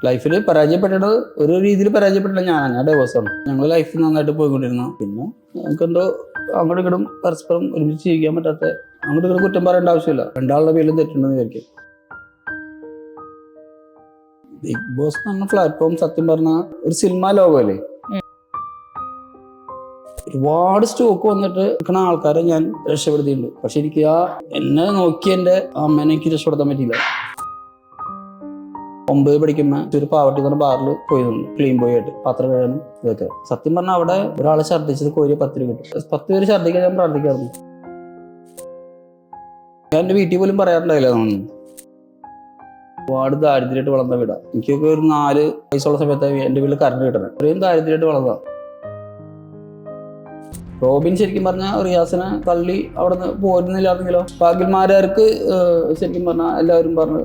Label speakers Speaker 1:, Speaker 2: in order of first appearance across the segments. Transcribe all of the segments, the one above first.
Speaker 1: ലൈഫിൽ പരാജയപ്പെട്ടത് ഒരു രീതിയിൽ പരാജയപ്പെട്ടില്ല. ഞാൻ ഡൈവേഴ്സാണ്. ഞങ്ങൾ ലൈഫ് നന്നായിട്ട് പോയിക്കൊണ്ടിരുന്നു. പിന്നെ നമുക്കെന്തോ അങ്ങോട്ടും ഇങ്ങോട്ടും പരസ്പരം ഒരുമിച്ച് ജീവിക്കാൻ പറ്റാത്ത, അങ്ങോട്ടും ഇങ്ങോട്ട് കുറ്റം പറയേണ്ട ആവശ്യമില്ല. രണ്ടാളുടെ പേരിലും തെറ്റുണ്ടെന്ന് വിചാരിക്കും. ബിഗ് ബോസ് എന്ന് പറഞ്ഞ പ്ലാറ്റ്ഫോം സത്യം പറഞ്ഞ ഒരു സിനിമാ ലോകമല്ലേ. ഒരുപാട് സ്റ്റോക്ക് വന്നിട്ട് നിൽക്കുന്ന ആൾക്കാരെ ഞാൻ രക്ഷപ്പെടുത്തിയിട്ടുണ്ട്. പക്ഷെ എനിക്ക് എന്നെ നോക്കി എൻ്റെ അമ്മേനെ എനിക്ക് രക്ഷപ്പെടുത്താൻ പറ്റിയില്ല. 9 പഠിക്കുമ്പോൾ ഒരു പാവട്ടി തന്നെ ബാറിൽ പോയി നിന്നു, ക്ലീൻ ബോയ് ആയിട്ട് പാത്രം കഴുകാനും ഇതൊക്കെ. സത്യം പറഞ്ഞാൽ അവിടെ ഒരാൾ ഛർദ്ദിച്ചത് കോരി 10 രൂപ കിട്ടും. 10 പേര് ഛർദ്ദിക്കാൻ ഞാൻ പ്രാർത്ഥിക്കാറുണ്ട്. ഞാൻ എൻ്റെ വീട്ടിൽ പോലും പറയാറുണ്ടായില്ല. ഒരുപാട് ദാരിദ്ര്യമായിട്ട് വളർന്ന വീടാ. എനിക്കൊക്കെ ഒരു 4 വയസ്സുള്ള സമയത്ത് എൻ്റെ വീട്ടിൽ കറണ്ട് കിട്ടണം. അത്രയും ദാരിദ്ര്യമായിട്ട് വളർന്നതാ. റോബിൻ ശരിക്കും പറഞ്ഞാൽ റിയാസിനെ തള്ളി അവിടെ നിന്ന് പോരുന്നില്ലായിരുന്നെങ്കിലോ. അഖിൽമാരാർക്ക് ശരിക്കും പറഞ്ഞാൽ എല്ലാവരും പറഞ്ഞു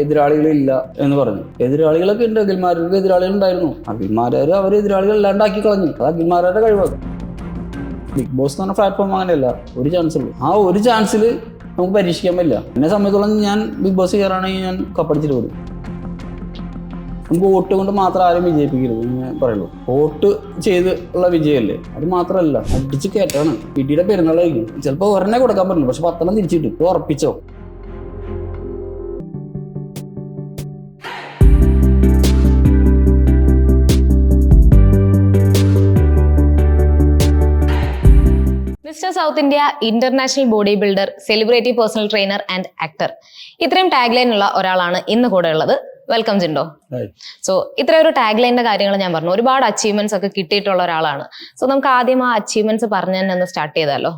Speaker 1: എതിരാളികളില്ല എന്ന് പറഞ്ഞു. എതിരാളികളൊക്കെ ഉണ്ട്. അഖിൽമാർക്ക് എതിരാളികൾ ഉണ്ടായിരുന്നു. അഖിൽമാരാർ അവർ എതിരാളികൾ ഇല്ലാണ്ടാക്കി കളഞ്ഞു. അത് അഖിൽമാരുടെ കഴിവാണ്. ബിഗ് ബോസ് എന്ന് പറഞ്ഞ പ്ലാറ്റ്ഫോം അങ്ങനെയല്ല. ഒരു ചാൻസ് ഉള്ളൂ. ആ ഒരു ചാൻസിൽ നമുക്ക് പരീക്ഷിക്കാൻ പറ്റില്ല. എന്നെ സംബന്ധിച്ചോളം ഞാൻ ബിഗ് ബോസ് കയറാണെങ്കിൽ ഞാൻ കപ്പടിച്ചിട്ട് വിടും. നമുക്ക് വോട്ട് കൊണ്ട് മാത്രം ആരും വിജയിപ്പിക്കരുത് എന്ന് പറയുള്ളൂ. വോട്ട് ചെയ്ത് ഉള്ള വിജയമല്ലേ, അത് മാത്രമല്ല അടിച്ച് കയറ്റാണ്. പിടിയുടെ പെരുന്നാളായിരിക്കും. ചിലപ്പോൾ ഒരെണ്ണേ കൊടുക്കാൻ പറ്റില്ല, പക്ഷെ 10 തിരിച്ചിട്ട് ഇപ്പോൾ ഉറപ്പിച്ചോ.
Speaker 2: Mister South India, international body builder, celebrity personal trainer and actor, ഇത്രയും ടാഗ് ലൈൻ ഉള്ള ഒരാളാണ് ഇന്ന് കൂടെ ഉള്ളത്. വെൽക്കം ജിൻഡോ. സോ ഇത്രയും ഒരു ടാഗ് ലൈനിന്റെ കാര്യങ്ങൾ ഞാൻ പറഞ്ഞു. ഒരുപാട് അച്ചീവ്മെന്റ്സ് ഒക്കെ കിട്ടിയിട്ടുള്ള ഒരാളാണ്. സോ നമുക്ക് ആദ്യം ആ അച്ചീവ്മെന്റ്സ് പറഞ്ഞു തന്നെ ഒന്ന് സ്റ്റാർട്ട് ചെയ്താലോ.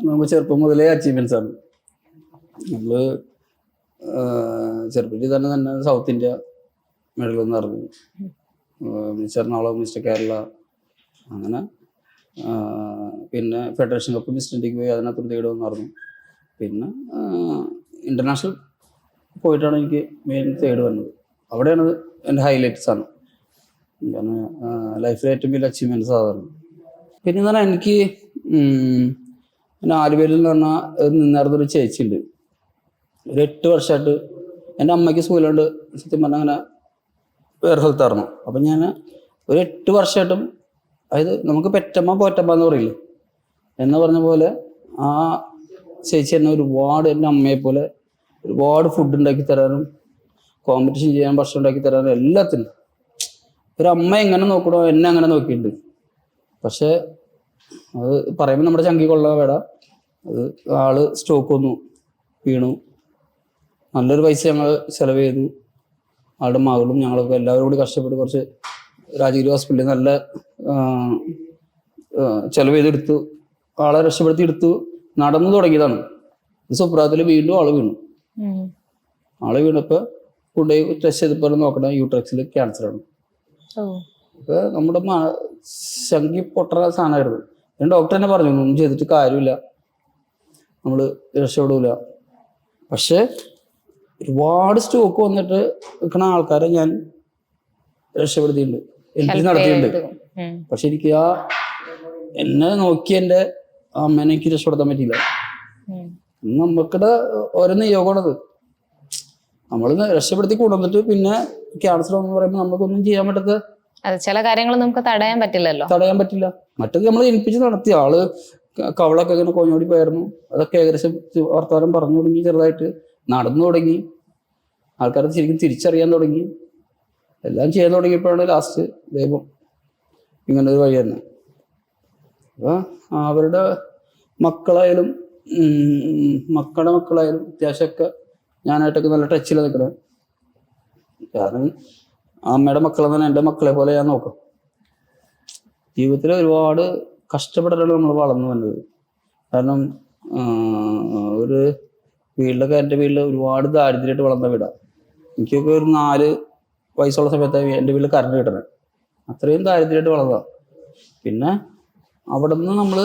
Speaker 1: നമുക്ക് ചെറുപ്പം മുതലേ അച്ചീവ്മെന്റ്സ് ആണ്. നമ്മള് ചെറുപ്പത്തിൽ തന്നെ സൗത്ത് ഇന്ത്യ മെഡൽ എന്ന് പറഞ്ഞു. മിസ്റ്റർ എറണാകുളം, മിസ്റ്റർ കേരള, അങ്ങനെ പിന്നെ ഫെഡറേഷൻ കപ്പ് മിസ്റ്റർ ഇന്ത്യക്ക് പോയി അതിനകത്ത് തേടുമെന്ന് പറഞ്ഞു. പിന്നെ ഇന്റർനാഷണൽ പോയിട്ടാണ് എനിക്ക് മെയിൻ തേർഡ് വന്നത്. അവിടെയാണ് എൻ്റെ ഹൈലൈറ്റ്സ് ആണ്. കാരണം ലൈഫിലെ ഏറ്റവും വലിയ അച്ചീവ്മെൻറ്റ്സ് സാധാരണ. പിന്നെ എന്ന് പറഞ്ഞാൽ എനിക്ക് ആലുവയിൽ എന്ന് പറഞ്ഞാൽ നിന്നിരുന്നൊരു ചേച്ചിയുണ്ട്. ഒരു 8 വർഷമായിട്ട് എൻ്റെ അമ്മയ്ക്ക് സ്കൂലുണ്ട്. സത്യം പറഞ്ഞാൽ അങ്ങനെ വേറെ സ്ഥലത്തായിരുന്നു. അപ്പം ഞാൻ ഒരു 8 വർഷമായിട്ടും, അതായത് നമുക്ക് പെറ്റമ്മ പോറ്റമ്മ എന്ന് പറയില്ലേ, എന്ന് പറഞ്ഞ പോലെ ആ ചേച്ചി എന്നെ ഒരുപാട് എൻ്റെ അമ്മയെ പോലെ ഒരുപാട് ഫുഡ് ഉണ്ടാക്കി തരാനും കോമ്പറ്റീഷൻ ചെയ്യാൻ ഭക്ഷണം ഉണ്ടാക്കി തരാനും എല്ലാത്തിനും ഒരു അമ്മ എങ്ങനെ നോക്കണോ എന്നെ അങ്ങനെ നോക്കിയിട്ടുണ്ട്. പക്ഷെ അത് പറയുമ്പോൾ നമ്മുടെ ചങ്കി കൊള്ളാൻ വേട. അത് ആള് സ്റ്റോക്ക് വന്നു, വീണു. നല്ലൊരു പൈസ ഞങ്ങൾ ചെലവ് ചെയ്തു. ആളുടെ മകളും ഞങ്ങളൊക്കെ എല്ലാവരും കൂടി കഷ്ടപ്പെട്ട് കുറച്ച് രാജഗിരി ഹോസ്പിറ്റലിൽ നല്ല ചെലവ് ചെയ്തെടുത്തു. ആളെ രക്ഷപ്പെടുത്തി എടുത്തു. നടന്നു തുടങ്ങിയതാണ്. സുപ്രാത്തിൽ വീണ്ടും ആള് വീണു. ആള് വീണപ്പോൾ കൊണ്ടുപോയി ടെസ്റ്റ് ചെയ്തപ്പോൾ നോക്കണ യൂട്രക്സിൽ ക്യാൻസറാണ്. അപ്പൊ നമ്മുടെ ശങ്കി പൊട്ടണ സാധനമായിരുന്നു. ഞാൻ ഡോക്ടർ തന്നെ പറഞ്ഞു ഒന്നും ചെയ്തിട്ട് കാര്യമില്ല, നമ്മള് രക്ഷപ്പെടൂല. പക്ഷെ ഒരുപാട് സ്റ്റോക്ക് വന്നിട്ട് നിൽക്കുന്ന ആൾക്കാരെ ഞാൻ രക്ഷപ്പെടുത്തിയിട്ടുണ്ട്, എനിക്ക് നടത്തിയിട്ടുണ്ട്. പക്ഷെ എനിക്ക് എന്നെ നോക്കി എൻ്റെ അമ്മേനെ എനിക്ക് രക്ഷപ്പെടുത്താൻ പറ്റിയില്ല. നമുക്കിടെ ഓരോ നിയോഗമാണത്. നമ്മൾ രക്ഷപ്പെടുത്തി കൊണ്ടുവന്നിട്ട് പിന്നെ ക്യാൻസർ എന്ന് പറയുമ്പോൾ നമുക്കൊന്നും ചെയ്യാൻ പറ്റാത്ത
Speaker 2: ചില കാര്യങ്ങൾ നമുക്ക് തടയാൻ പറ്റില്ലല്ലോ.
Speaker 1: തടയാൻ പറ്റില്ല. മറ്റത് നമ്മൾ ജനിപ്പിച്ച് നടത്തി. ആള് കവളൊക്കെ ഇങ്ങനെ കൊഞ്ഞോടി പോയായിരുന്നു. അതൊക്കെ ഏകദേശം വർത്തമാനം പറഞ്ഞു തുടങ്ങി, ചെറുതായിട്ട് നടന്നു തുടങ്ങി, ആൾക്കാരെ ശരിക്കും തിരിച്ചറിയാൻ തുടങ്ങി, എല്ലാം ചെയ്യാൻ തുടങ്ങിയപ്പോഴാണ് ലാസ്റ്റ് ദൈവം ഇങ്ങനെ ഒരു വഴി തന്നെ. അപ്പൊ അവരുടെ മക്കളുടെ മക്കളായാലും അത്യാവശ്യമൊക്കെ ഞാനായിട്ടൊക്കെ നല്ല ടച്ചിൽ നിൽക്കണം. കാരണം അമ്മയുടെ മക്കളെ തന്നെ എൻ്റെ മക്കളെ പോലെ ഞാൻ നോക്കാം. ജീവിതത്തിൽ ഒരുപാട് കഷ്ടപ്പെട്ടിട്ടാണ് നമ്മൾ വളർന്നു വന്നത്. കാരണം ഒരു വീട്ടിലൊക്കെ എൻ്റെ വീട്ടിൽ ഒരുപാട് ദാരിദ്ര്യമായിട്ട് വളർന്ന വീടാണ്. എനിക്കൊക്കെ ഒരു 4 വയസ്സുള്ള സമയത്ത് എൻ്റെ വീട്ടിൽ കറണ്ട് കിട്ടണം. അത്രയും ദാരിദ്ര്യമായിട്ട് വളർന്നതാണ്. പിന്നെ അവിടെ നിന്ന് നമ്മൾ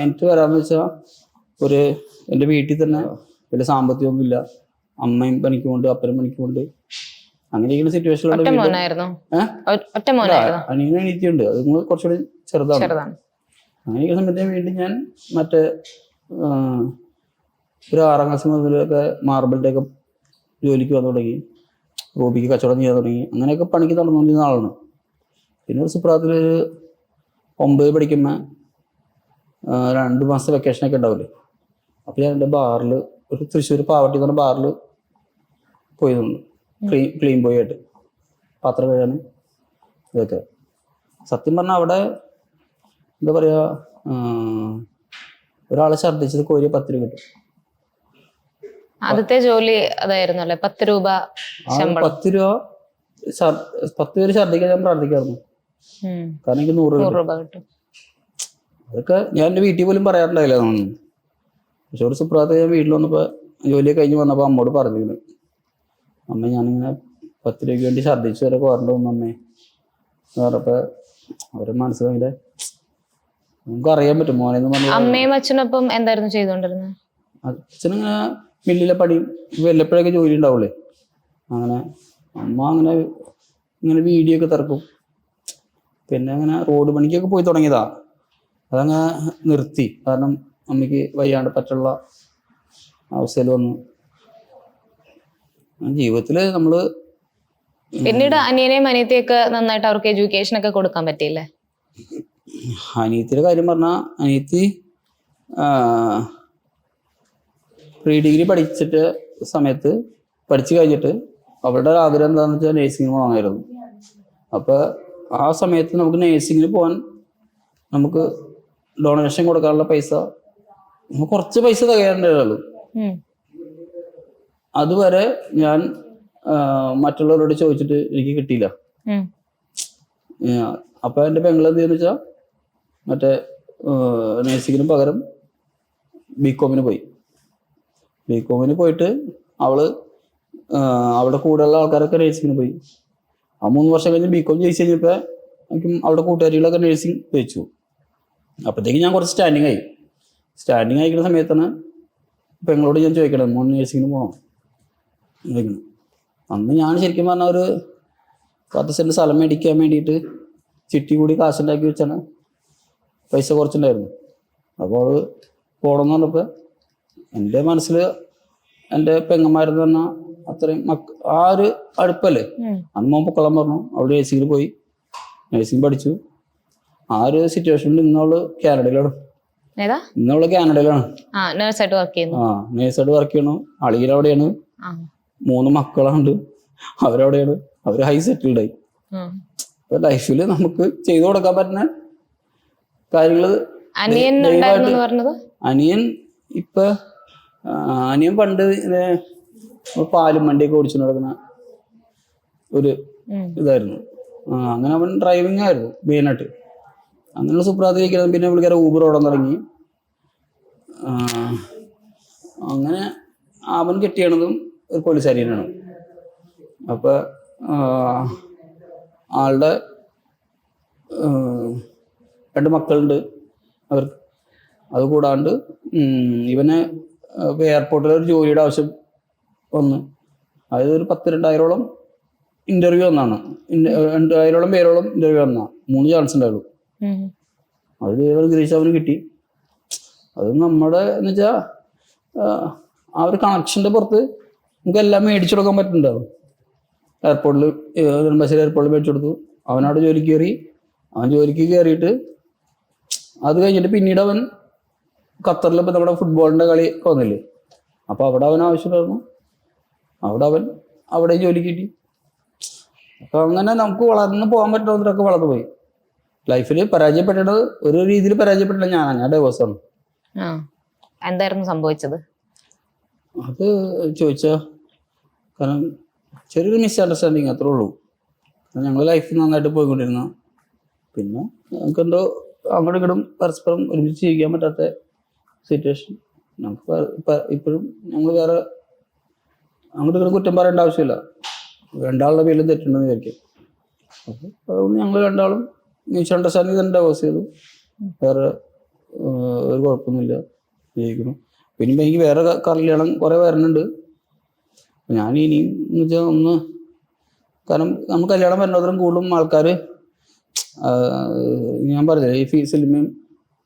Speaker 1: എനിക്ക് വരാമെന്ന് വെച്ചാൽ എൻ്റെ വീട്ടിൽ തന്നെ വലിയ സാമ്പത്തികമൊന്നുമില്ല. അമ്മയും പണിക്കുമുണ്ട്, അപ്പനും പണിക്കുമുണ്ട്. അങ്ങനെയൊക്കെയുള്ള സിറ്റുവേഷനിലാണ്. അനിയനും അനിയത്തിയുണ്ട്, അത് കുറച്ചുകൂടി ചെറുതാണ്. അങ്ങനെയൊക്കെ സമയത്ത് വീണ്ടും ഞാൻ മറ്റേ ഒരു 6ാം ക്ലാസ് മുതലൊക്കെ മാർബിളിൻ്റെ ഒക്കെ ജോലിക്ക് വന്നു തുടങ്ങി, റൂബിക്ക് കച്ചവടം ചെയ്യാൻ തുടങ്ങി. അങ്ങനെയൊക്കെ പണിക്ക് നടന്നുകൊണ്ടിരുന്ന ആളാണ്. പിന്നെ ഒരു സുപ്രാത്തിൽ ഒരു 9 പഠിക്കുമ്പോൾ 2 മാസത്തെ വെക്കേഷനൊക്കെ ഉണ്ടാവില്ലേ, അപ്പോൾ ഞാൻ എൻ്റെ ബാറിൽ ഒരു തൃശ്ശൂർ പാവട്ടി എന്ന് പറഞ്ഞ ബാറിൽ പോയി നിന്നു. ക്ലീൻ ബോയ് ആയിട്ട് പാത്രം കഴുകാനും ഇതൊക്കെ. സത്യം പറഞ്ഞാൽ അവിടെ എന്താ പറയുക, ഒരാൾ ഛർദ്ദിച്ചത് കോരിയ 10 രൂപ കിട്ടും.
Speaker 2: ആദ്യത്തെ ജോലി അതായിരുന്നു അല്ലേ? 10 രൂപ ശമ്പളം.
Speaker 1: 10 രൂപ 10 പേര് ഛർദ്ദിക്കാൻ ഞാൻ പ്രാർത്ഥിക്കായിരുന്നു. കാരണം എനിക്ക് 100
Speaker 2: രൂപ കിട്ടും.
Speaker 1: അതൊക്കെ ഞാൻ എൻ്റെ വീട്ടിൽ പോലും പറയാറുണ്ടായില്ല അതൊന്നും. പക്ഷെ ഒരു സുപ്രാത്ത് ഞാൻ വീട്ടിൽ വന്നപ്പോൾ ജോലിയൊക്കെ കഴിഞ്ഞ് വന്നപ്പോൾ അമ്മോട് പറഞ്ഞിരുന്നു, അമ്മ ഞാനിങ്ങനെ 10 രൂപയ്ക്ക് വേണ്ടി ഛർദ്ദിച്ചു വരെ കോരണ്ട വന്നു അമ്മേ എന്ന് പറഞ്ഞപ്പോൾ അവരുടെ മനസ്സ് ഭയങ്കര നമുക്ക് അറിയാൻ പറ്റും മോനെന്ന് പറഞ്ഞു.
Speaker 2: അമ്മയും അച്ഛനൊപ്പം എന്തായിരുന്നു ചെയ്തുകൊണ്ടിരുന്നത്?
Speaker 1: അച്ഛനിങ്ങനെ മില്ലിലെ പണി വല്ലപ്പോഴൊക്കെ ജോലി ഉണ്ടാവുള്ളേ. അങ്ങനെ അമ്മ അങ്ങനെ ഇങ്ങനെ വീഡിയോ ഒക്കെ തിറക്കും. പിന്നെ അങ്ങനെ റോഡ് പണിക്കൊക്കെ പോയി തുടങ്ങിയതാ. അതങ്ങനെ നിർത്തി, കാരണം അമ്മയ്ക്ക് വയ്യാണ്ട് പറ്റുള്ള അവസ്ഥയിൽ വന്നു. ജീവിതത്തിൽ നമ്മള്
Speaker 2: പിന്നീട് അനിയനെയും അനിയത്തിയൊക്കെ നന്നായിട്ട് അവർക്ക് എഡ്യൂക്കേഷൻ ഒക്കെ കൊടുക്കാൻ പറ്റിയില്ലേ?
Speaker 1: അനിയത്തിയുടെ കാര്യം പറഞ്ഞാൽ അനിയത്തി പ്രീ ഡിഗ്രി പഠിച്ചിട്ട് സമയത്ത് പഠിച്ചു കഴിഞ്ഞിട്ട് അവളുടെ ആഗ്രഹം എന്താണെന്ന് വെച്ചാൽ നേഴ്സിംഗ് പോകണമായിരുന്നു. അപ്പോൾ ആ സമയത്ത് നമുക്ക് നേഴ്സിങ്ങിന് പോകാൻ നമുക്ക് ഡൊണേഷൻ കൊടുക്കാനുള്ള പൈസ നമുക്ക് കുറച്ച് പൈസ തികയാണ്ടേ. അതുവരെ ഞാൻ മറ്റുള്ളവരോട് ചോദിച്ചിട്ട് എനിക്ക് കിട്ടിയില്ല. അപ്പൊ എൻ്റെ പെങ്ങൾ എന്ത് ചെയ്യുന്ന വെച്ചാൽ മറ്റേ നേഴ്സിങ്ങിന് പകരം ബികോമിന് പോയി. ബികോമിന് പോയിട്ട് അവിടെ കൂടെയുള്ള ആൾക്കാരൊക്കെ നേഴ്സിങ്ങിന് പോയി. ആ 3 വർഷം കഴിഞ്ഞ് ബികോം ജയിച്ചു കഴിഞ്ഞപ്പോൾ എനിക്കും അവിടെ കൂട്ടുകാരികളൊക്കെ നേഴ്സിങ് ജയിച്ചു. അപ്പോഴത്തേക്ക് ഞാൻ കുറച്ച് സ്റ്റാൻഡിങ് ആയിക്കുന്ന സമയത്താണ് പെങ്ങളോട് ഞാൻ ചോദിക്കണം, മോൻ നേഴ്സിങ്ങിന് പോകണം ചോദിക്കണം. അന്ന് ഞാൻ ശരിക്കും പറഞ്ഞാൽ ഒരു 10 സെന്റ് സ്ഥലം മേടിക്കാൻ വേണ്ടിയിട്ട് ചിട്ടി കൂടി കാശുണ്ടാക്കി വെച്ചാണ് പൈസ കുറച്ചുണ്ടായിരുന്നു. അപ്പോൾ അവള് പോകണമെന്ന് പറഞ്ഞപ്പോൾ എൻ്റെ മനസ്സിൽ എൻ്റെ പെങ്ങന്മാരെന്ന് പറഞ്ഞാൽ അത്രയും ആ ഒരു അടുപ്പല്ലേ. അന്ന് മോൻ പൊക്കോളാൻ പറഞ്ഞു. അവള് നേഴ്സിങ്ങിൽ പോയി, നേഴ്സിംഗ് പഠിച്ചു. ആ ഒരു സിറ്റുവേഷനിൽ ഇന്നവള് കാനഡയിലാണ്. ഇന്നവള് കാനഡയിലാണ് നേഴ്സായിട്ട് വർക്ക് ചെയ്യണു. അളിയരവിടെയാണ്, 3 മക്കളുണ്ട്, അവരവിടെയാണ്. അവര് ഹൈ സെറ്റിൽഡ് ആയി. അപ്പൊ ലൈഫിൽ നമുക്ക് ചെയ്തു കൊടുക്കാൻ പറ്റുന്ന കാര്യങ്ങള് അനിയൻ പണ്ട് പാലും വണ്ടിയൊക്കെ ഓടിച്ചു നടക്കുന്ന ഒരു ഇതായിരുന്നു. അങ്ങനെ അവൻ ഡ്രൈവിംഗ് ആയിരുന്നു മെയിനായിട്ട്. അങ്ങനെയുള്ള സുപ്രാതിരിക്കുന്നത്. പിന്നെ പുള്ളിക്കാരെ ഊബർ ഓടാൻ തുടങ്ങി. അങ്ങനെ അവൻ കെട്ടിയണതും ഒരു പോലീസുകാരിയാണ്. അപ്പൊ ആളുടെ 2 മക്കളുണ്ട് അവർക്ക്. അതുകൂടാണ്ട് ഇവന് എയർപോർട്ടിൽ ഒരു ജോലിയുടെ ആവശ്യം വന്നു. അതായത് ഒരു 10,000-2000 ഇന്റർവ്യൂ വന്നാണ്. 2000 പേരോളം ഇന്റർവ്യൂ വന്നാ. 3 ചാൻസ് ഉണ്ടായുള്ളൂ. അത് ഗ്രീഷ് അവന് കിട്ടി. അത് നമ്മുടെ എന്ന് വെച്ചാൽ ആ ഒരു കണക്ഷന്റെ പുറത്ത് നമുക്ക് എല്ലാം മേടിച്ചു കൊടുക്കാൻ പറ്റുന്നുണ്ടാവും. എയർപോർട്ടിൽ നെടുമ്പാശ്ശേരി എയർപോർട്ടിൽ മേടിച്ചു കൊടുത്തു. അവനവിടെ ജോലിക്ക് കയറി. അവൻ ജോലിക്ക് കയറിയിട്ട് അത് കഴിഞ്ഞിട്ട് പിന്നീട് അവൻ ഖത്തറിൽ ഇപ്പം നമ്മുടെ ഫുട്ബോളിന്റെ കളി വന്നില്ലേ, അപ്പൊ അവിടെ അവൻ ആവശ്യമായിരുന്നു. അവിടെ ജോലി കിട്ടി. അപ്പൊ അങ്ങനെ നമുക്ക് വളർന്ന് പോകാൻ പറ്റുന്നവരൊക്കെ വളർന്നു പോയി. ലൈഫിൽ പരാജയപ്പെട്ടത് ഒരു രീതിയിൽ പരാജയപ്പെട്ടില്ല. ഞാൻ ഡൈവേഴ്സാണ്.
Speaker 2: എന്തായിരുന്നു സംഭവിച്ചത്?
Speaker 1: അത് ചോദിച്ചാ കാരണം ചെറിയൊരു മിസ്അണ്ടർസ്റ്റാൻഡിങ് അത്രേ ഉള്ളൂ. ഞങ്ങൾ ലൈഫ് നന്നായിട്ട് പോയിക്കൊണ്ടിരുന്ന, പിന്നെ നമുക്കെന്തോ അങ്ങോട്ടും ഇങ്ങോട്ടും പരസ്പരം ഒരുമിച്ച് ജീവിക്കാൻ പറ്റാത്ത സിറ്റുവേഷൻ. നമുക്ക് ഇപ്പോഴും ഞങ്ങൾ വേറെ അങ്ങോട്ടും ഇങ്ങോട്ടും കുറ്റം പറയേണ്ട ആവശ്യമില്ല. 2 ആളുടെ പേരിലും തെറ്റുണ്ടെന്ന് വിചാരിക്കും. അപ്പോൾ അതുകൊണ്ട് ഞങ്ങൾ 2 ആളും മ്യൂച്വൽ അണ്ടർസ്റ്റാൻഡിങ് തന്നെ ഡൈവേഴ്സ് ചെയ്തു. വേറെ ഒരു കുഴപ്പമൊന്നുമില്ല, ജീവിക്കുന്നു. പിന്നെ എനിക്ക് വേറെ കല്യാണം കുറേ വരുന്നുണ്ട്. ഞാൻ ഇനിയും എന്ന് വെച്ചാൽ കാരണം നമുക്ക് കല്യാണം വരുന്നതിനും കൂടുതലും ആൾക്കാർ ഞാൻ പറഞ്ഞില്ലേ ഈ സിനിമയും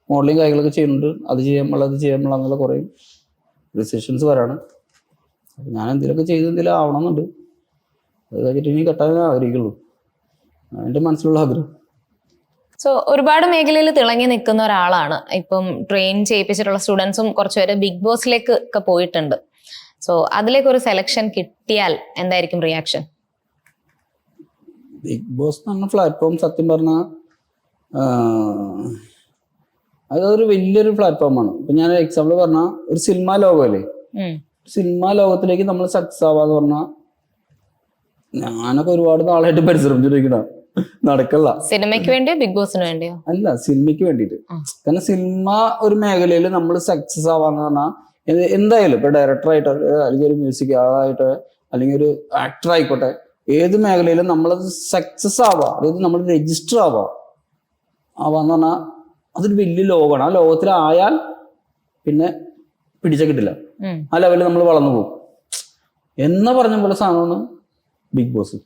Speaker 1: മോഡലിങ് കാര്യങ്ങളൊക്കെ ചെയ്യുന്നുണ്ട്. അത് ചെയ്യാൻ എന്നുള്ള കുറേ ഡിസിഷൻസ് വരാണ്. അപ്പൊ ഞാൻ എന്തെങ്കിലുമൊക്കെ ചെയ്ത് എന്തെങ്കിലും ആവണമെന്നുണ്ട്. അത് കഴിഞ്ഞിട്ട് ഇനി കെട്ടാൻ ആഗ്രഹിക്കുള്ളൂ. എൻ്റെ മനസ്സിലുള്ള ആഗ്രഹം.
Speaker 2: സോ ഒരുപാട് മേഖലയിൽ തിളങ്ങി നിൽക്കുന്ന ഒരാളാണ്. ഇപ്പം ട്രെയിൻ ചെയ്യിപ്പിച്ചിട്ടുള്ള സ്റ്റുഡൻസും കുറച്ചുപേര് ബിഗ് ബോസിലേക്ക് ഒക്കെ പോയിട്ടുണ്ട്. സോ അതിലേക്ക് ഒരു സെലക്ഷൻ കിട്ടിയാൽ എന്തായിരിക്കും റിയാക്ഷൻ?
Speaker 1: ബിഗ് ബോസ് എന്ന് പറഞ്ഞ പ്ലാറ്റ്ഫോം സത്യം പറഞ്ഞാൽ അതൊരു വലിയൊരു പ്ലാറ്റ്ഫോമാണ്. ഇപ്പൊ ഞാൻ എക്സാമ്പിൾ പറഞ്ഞാൽ ഒരു സിനിമാ ലോകമല്ലേ, സിനിമാ ലോകത്തിലേക്ക് നമ്മൾ സക്സസ് ആവാന്ന് പറഞ്ഞാൽ ഞാനൊക്കെ ഒരുപാട് നാളായിട്ട് പരിശ്രമിച്ചിരിക്കണ നടക്കല്ല.
Speaker 2: സിനിമയ്ക്ക് വേണ്ടിയോ ബിഗ് ബോസിന് വേണ്ടിയോ?
Speaker 1: അല്ല, സിനിമയ്ക്ക് വേണ്ടിയിട്ട്. കാരണം സിനിമ ഒരു മേഖലയിൽ നമ്മൾ സക്സസ് ആവാന്ന് പറഞ്ഞാൽ എന്തായാലും ഇപ്പൊ ഡയറക്ടറായിട്ട് അല്ലെങ്കിൽ ഒരു മ്യൂസിക് ആളായിട്ട് അല്ലെങ്കിൽ ഒരു ആക്ടർ ആയിക്കോട്ടെ, ഏത് മേഖലയിലും നമ്മളത് സക്സസ് ആവാം, അതായത് നമ്മൾ രജിസ്റ്റർ ആവാന്ന് പറഞ്ഞാൽ അതൊരു വലിയ ലോകമാണ്. ആ ലോകത്തിലായാൽ പിന്നെ പിടിച്ച കിട്ടില്ല, ആ ലെവലിൽ നമ്മൾ വളർന്നു പോകും എന്ന് പറഞ്ഞ പോലെ സാധനമാണ് ബിഗ് ബോസ്.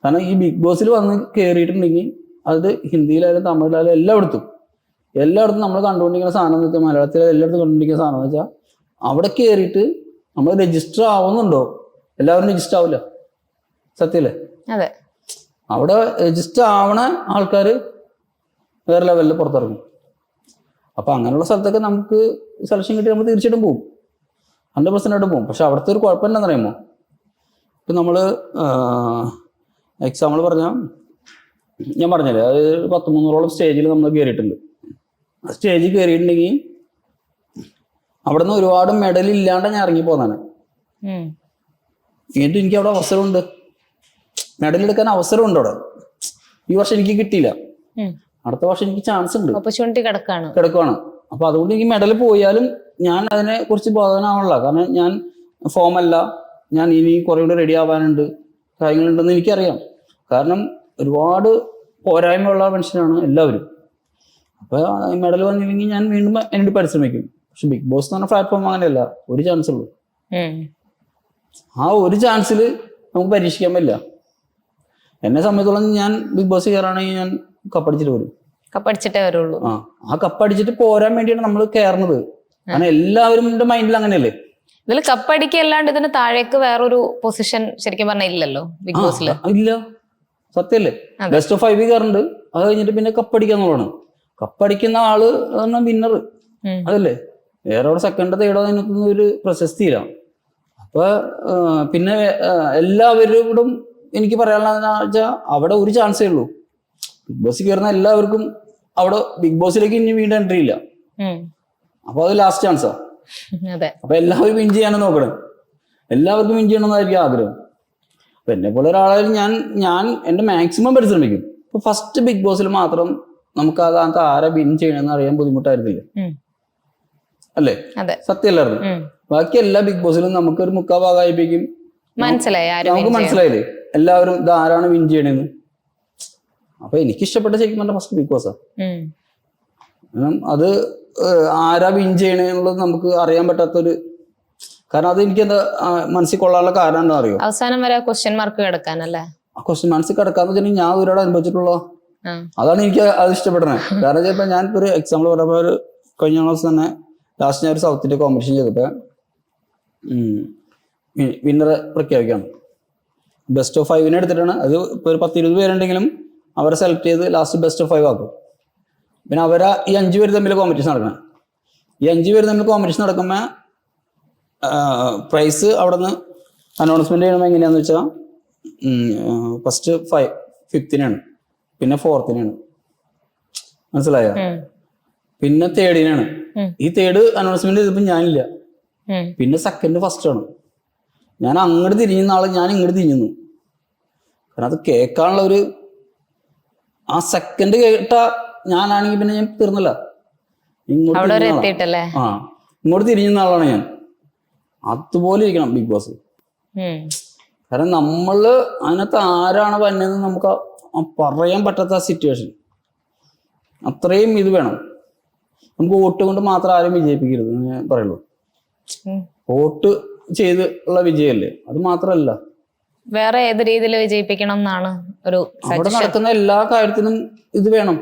Speaker 1: കാരണം ഈ ബിഗ് ബോസിൽ വന്ന് കയറിയിട്ടുണ്ടെങ്കിൽ അത് ഹിന്ദിയിലായാലും തമിഴിലായാലും എല്ലായിടത്തും നമ്മൾ കണ്ടുകൊണ്ടിരിക്കുന്ന സാധനം എന്ന് വെച്ചാൽ, മലയാളത്തിൽ എല്ലായിടത്തും കണ്ടുകൊണ്ടിരിക്കുന്ന സാധനം എന്ന് വെച്ചാൽ, അവിടെ കയറിയിട്ട് നമ്മൾ രജിസ്റ്റർ ആവുന്നുണ്ടോ? എല്ലാവരും രജിസ്റ്റർ ആവില്ല, സത്യല്ലേ?
Speaker 2: അതെ.
Speaker 1: അവിടെ രജിസ്റ്റർ ആവണ ആൾക്കാർ വേറെ ലെവലിൽ പുറത്തിറങ്ങും. അപ്പൊ അങ്ങനെയുള്ള സ്ഥലത്തൊക്കെ നമുക്ക് സെലക്ഷൻ കിട്ടി നമ്മൾ തീർച്ചയായിട്ടും പോകും, 100% പോകും. പക്ഷെ അവിടുത്തെ ഒരു കുഴപ്പം എന്താണെന്ന് അറിയുമോ? ഇപ്പം നമ്മൾ എക്സാമ്പിൾ പറഞ്ഞാൽ, ഞാൻ പറഞ്ഞില്ലേ, അത് 100-300ഓളം സ്റ്റേജിൽ നമ്മൾ കയറിയിട്ടുണ്ട്. ആ സ്റ്റേജിൽ കയറിയിട്ടുണ്ടെങ്കിൽ അവിടെ നിന്ന് ഒരുപാട് മെഡൽ ഇല്ലാണ്ട് ഞാൻ ഇറങ്ങി പോന്നാണ്. എന്നിട്ട് എനിക്ക് അവിടെ അവസരമുണ്ട്, മെഡൽ എടുക്കാൻ അവസരമുണ്ട് അവിടെ. ഈ വർഷം എനിക്ക് കിട്ടിയില്ല, അടുത്ത വർഷം എനിക്ക് ചാൻസ് ഉണ്ട്,
Speaker 2: ഓപ്പർച്യൂണിറ്റി കിടക്കുവാണ്.
Speaker 1: അപ്പൊ അതുകൊണ്ട് എനിക്ക് മെഡൽ പോയാലും ഞാൻ അതിനെ കുറിച്ച് ബോധവാനാവണില്ല. കാരണം ഞാൻ ഫോമല്ല, ഞാൻ ഇനി കുറെ കൂടെ റെഡി ആവാനുണ്ട്, കാര്യങ്ങളുണ്ടെന്ന് എനിക്കറിയാം. കാരണം ഒരുപാട് പോരായ്മയുള്ള മനുഷ്യനാണ് എല്ലാവരും. അപ്പൊ മെഡൽ വന്നില്ലെങ്കിൽ ഞാൻ വീണ്ടും എന്നോട് പരിശ്രമിക്കും. പക്ഷെ ബിഗ് ബോസ് എന്ന് പറഞ്ഞ പ്ലാറ്റ്ഫോം അങ്ങനെയല്ല, ഒരു ചാൻസ് ഉള്ളൂ. ആ ഒരു ചാൻസിൽ നമുക്ക് പരീക്ഷിക്കാൻ പറ്റില്ല. എന്നെ സംബന്ധിച്ചോളം ഞാൻ ബിഗ് ബോസ് കയറാണെങ്കിൽ ഞാൻ കപ്പടിച്ചിട്ടേ വരുള്ളൂ. ആ കപ്പടിച്ചിട്ട് പോരാൻ വേണ്ടിയാണ് നമ്മൾ കയറുന്നത്. കാരണം എല്ലാവരും മൈൻഡിൽ അങ്ങനെയല്ലേ.
Speaker 2: ഇതിൽ കപ്പടിക്കല്ലാണ്ട് ഇതിന് താഴേക്ക് വേറൊരു പൊസിഷൻ ശരിക്കും പറഞ്ഞാൽ ഇല്ലല്ലോ ബിഗ് ബോസിൽ.
Speaker 1: ഇല്ല, സത്യല്ലേ? ബെസ്റ്റ് ഓഫ് 5 കയറുന്നുണ്ട്, അത് കഴിഞ്ഞിട്ട് പിന്നെ കപ്പടിക്കാന്നുള്ളതാണ്. കപ്പടിക്കുന്ന ആള് പറഞ്ഞാൽ വിന്നർ, അതല്ലേ? വേറെ അവിടെ സെക്കൻഡോ തേർഡോ അതിനൊന്നും ഒരു പ്രശസ്തിയില്ല. അപ്പൊ പിന്നെ എല്ലാവരോടും എനിക്ക് പറയാനുള്ളതെന്ന് വെച്ചാൽ, അവിടെ ഒരു ചാൻസേ ഉള്ളൂ. ബിഗ് ബോസിൽ കയറുന്ന എല്ലാവർക്കും അവിടെ ബിഗ് ബോസിലേക്ക് ഇനി വീണ്ടും എൻട്രി ഇല്ല. അപ്പൊ അത് ലാസ്റ്റ് ചാൻസാ. അപ്പൊ എല്ലാവരും വിൻ ചെയ്യാനും നോക്കണം, എല്ലാവർക്കും വിൻ ചെയ്യണമെന്നായിരിക്കും ആഗ്രഹം. അപ്പൊ എന്നെ പോലെ ഒരാളായാലും ഞാൻ എന്റെ മാക്സിമം പരിശ്രമിക്കും. ഇപ്പൊ ഫസ്റ്റ് ബിഗ് ബോസിൽ മാത്രം നമുക്ക് അതാകത്ത് ആരാ വിൻ ചെയ്യണമെന്ന് അറിയാൻ ബുദ്ധിമുട്ടായിരുന്നില്ല, അല്ലേ? സത്യമല്ലായിരുന്നു. ബാക്കി എല്ലാ ബിഗ് ബോസിലും നമുക്ക് ഒരു 3/4 ഭാഗമായിപ്പിക്കും, നമുക്ക് മനസ്സിലായില്ലേ എല്ലാവരും ഇത് ആരാണ് വിൻ ചെയ്യണേന്ന്. അപ്പൊ എനിക്ക് ഇഷ്ടപ്പെട്ട ശരിക്കും പറഞ്ഞ ഫസ്റ്റ് ബിഗ് ബോസാ. കാരണം അത് ആരാ വിൻ ചെയ്യണെന്നുള്ളത് നമുക്ക് അറിയാൻ പറ്റാത്തൊരു, കാരണം അത് എനിക്ക് എന്താ മനസ്സിൽ കൊള്ളാനുള്ള കാരണം എന്താ അറിയോ?
Speaker 2: അവസാനം വരെ ക്വസ്റ്റ്യൻ മാർക്ക് കിടക്കാനല്ലേ? ആ
Speaker 1: ക്വസ്റ്റ്യൻ മനസ്സിൽ കിടക്കാന്ന് വെച്ചിട്ടുണ്ടെങ്കിൽ ഞാൻ ഒരുപാട് അനുഭവിച്ചിട്ടുള്ള, അതാണ് എനിക്ക് അത് ഇഷ്ടപ്പെടുന്നത്. കാരണം ചിലപ്പോൾ ഞാൻ ഒരു എക്സാമ്പിൾ പറയുമ്പോൾ ഒരു കഴിഞ്ഞ ദിവസം തന്നെ ലാസ്റ്റ് ഞാൻ ഒരു സൗത്ത് ഇന്ത്യ കോമ്പറ്റീഷൻ ചെയ്തപ്പോൾ വിന്നറെ പ്രഖ്യാപിക്കുകയാണ്. ബെസ്റ്റ് ഓഫ് 5 എടുത്തിട്ടാണ്. അത് ഇപ്പോൾ ഒരു 10-20 പേരുണ്ടെങ്കിലും അവരെ സെലക്ട് ചെയ്ത് ലാസ്റ്റ് ബെസ്റ്റ് ഓഫ് 5 ആക്കും. പിന്നെ അവരെ ഈ 5 പേര് തമ്മിൽ കോമ്പറ്റീഷൻ നടക്കണം. ഈ 5 പേര് തമ്മിൽ കോമ്പറ്റീഷൻ നടക്കുമ്പോൾ പ്രൈസ് അവിടെ നിന്ന് അനൗൺസ്മെന്റ് ചെയ്യണമെങ്കിൽ എങ്ങനെയാന്ന് വെച്ചാൽ, ഫസ്റ്റ് 5th-നെയാണ്, പിന്നെ 4th-നെയാണ്, മനസ്സിലായോ? പിന്നെ 3rd-നെയാണ്. ഈ 3rd അനൗൺസ്മെന്റ് ചെയ്തപ്പോൾ ഞാനില്ല. പിന്നെ 2nd, 1st-ആണ്. ഞാൻ അങ്ങോട്ട് തിരിഞ്ഞ ആള് ഞാൻ ഇങ്ങോട്ട് തിരിഞ്ഞു. കാരണം അത് കേൾക്കാനുള്ള ഒരു, ആ 2nd കേട്ട ഞാനാണെങ്കിൽ പിന്നെ ഞാൻ തീർന്നല്ല. ഇങ്ങോട്ട് തിരിഞ്ഞ ആളാണ് ഞാൻ. അതുപോലെ ഇരിക്കണം ബിഗ് ബോസ്. കാരണം നമ്മള് അതിനകത്ത് ആരാണ് വന്നതെന്ന് നമുക്ക് പറയാൻ പറ്റാത്ത സിറ്റുവേഷൻ, അത്രയും ഇത് വേണം. നമുക്ക് വോട്ട് കൊണ്ട് മാത്രം ആരും വിജയിപ്പിക്കരുത് ഞാൻ പറയുള്ളൂ. വോട്ട് ചെയ്ത് ഉള്ള വിജയല്ലേ, അത് മാത്രല്ല
Speaker 2: വേറെ ഏത് രീതിയിൽ വിജയിപ്പിക്കണം എന്നാണ് ഒരു
Speaker 1: അവിടെ നടക്കുന്ന എല്ലാ കാര്യത്തിനും ഇത് വേണം.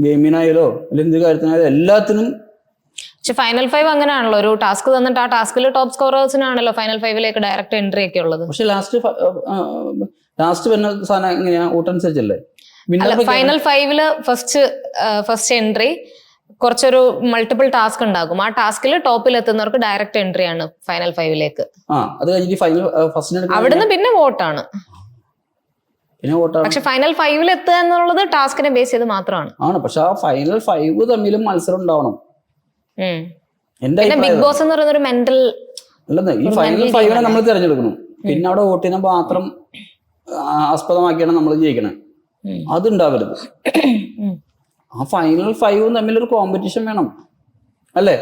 Speaker 1: ഗെയിമിനായാലോ അല്ലെങ്കിൽ എന്ത് കാര്യത്തിനായാലും എല്ലാത്തിനും
Speaker 2: പക്ഷെ ഫൈനൽ 5 അങ്ങനെയാണല്ലോ, ഒരു ടാസ്ക് തന്നിട്ട് ആ ടാസ്കിൽ ടോപ്പ് സ്കോറേഴ്സിനാണല്ലോ ഫൈനൽ 5ലേക്ക് ഡയറക്റ്റ് എൻട്രി ഒക്കെ ഉള്ളത്.
Speaker 1: പക്ഷെ ലാസ്റ്റ് വരുന്ന സാധനം എങ്ങനെയാ ഊട്ടനുസരിച്ചല്ലേ?
Speaker 2: ഫൈനൽ 5 ഫസ്റ്റ് എൻട്രി കുറച്ചൊരു മൾട്ടിപ്പിൾ ടാസ്ക് ഉണ്ടാകും. ആ ടാസ്കിൽ ടോപ്പിൽ എത്തുന്നവർക്ക് ഡയറക്റ്റ് എൻട്രി ആണ് ഫൈനൽ 5ലേക്ക്.
Speaker 1: അത് കഴിഞ്ഞിട്ട് ഫൈനൽ ഫസ്റ്റ്
Speaker 2: അവിടുന്ന് പിന്നെ വോട്ടാണ്. പക്ഷെ ഫൈനൽ 5 എത്തുക എന്നുള്ളത് ടാസ്കിനെ ബേസ് ചെയ്ത് മാത്രമാണ്.
Speaker 1: പക്ഷെ ആ ഫൈനൽ 5 തമ്മിലും മത്സരം ഉണ്ടാവണം.
Speaker 2: പിന്നെ ബിഗ് ബോസ് എന്ന് പറയുന്ന ഒരു മെന്റൽ
Speaker 1: അല്ലെന്ന്, ഈ ഫൈനൽ 5 നമ്മൾ തിരഞ്ഞെടുക്കണം. പിന്നെ അവിടെ വോട്ടിനെ മാത്രം ആസ്പദമാക്കിയാണ് നമ്മൾ ജയിക്കണേ. അതുണ്ടാവരുത്. ആ ഫൈനൽ 5 തമ്മിലൊരു കോമ്പറ്റീഷൻ വേണം, അല്ലേ?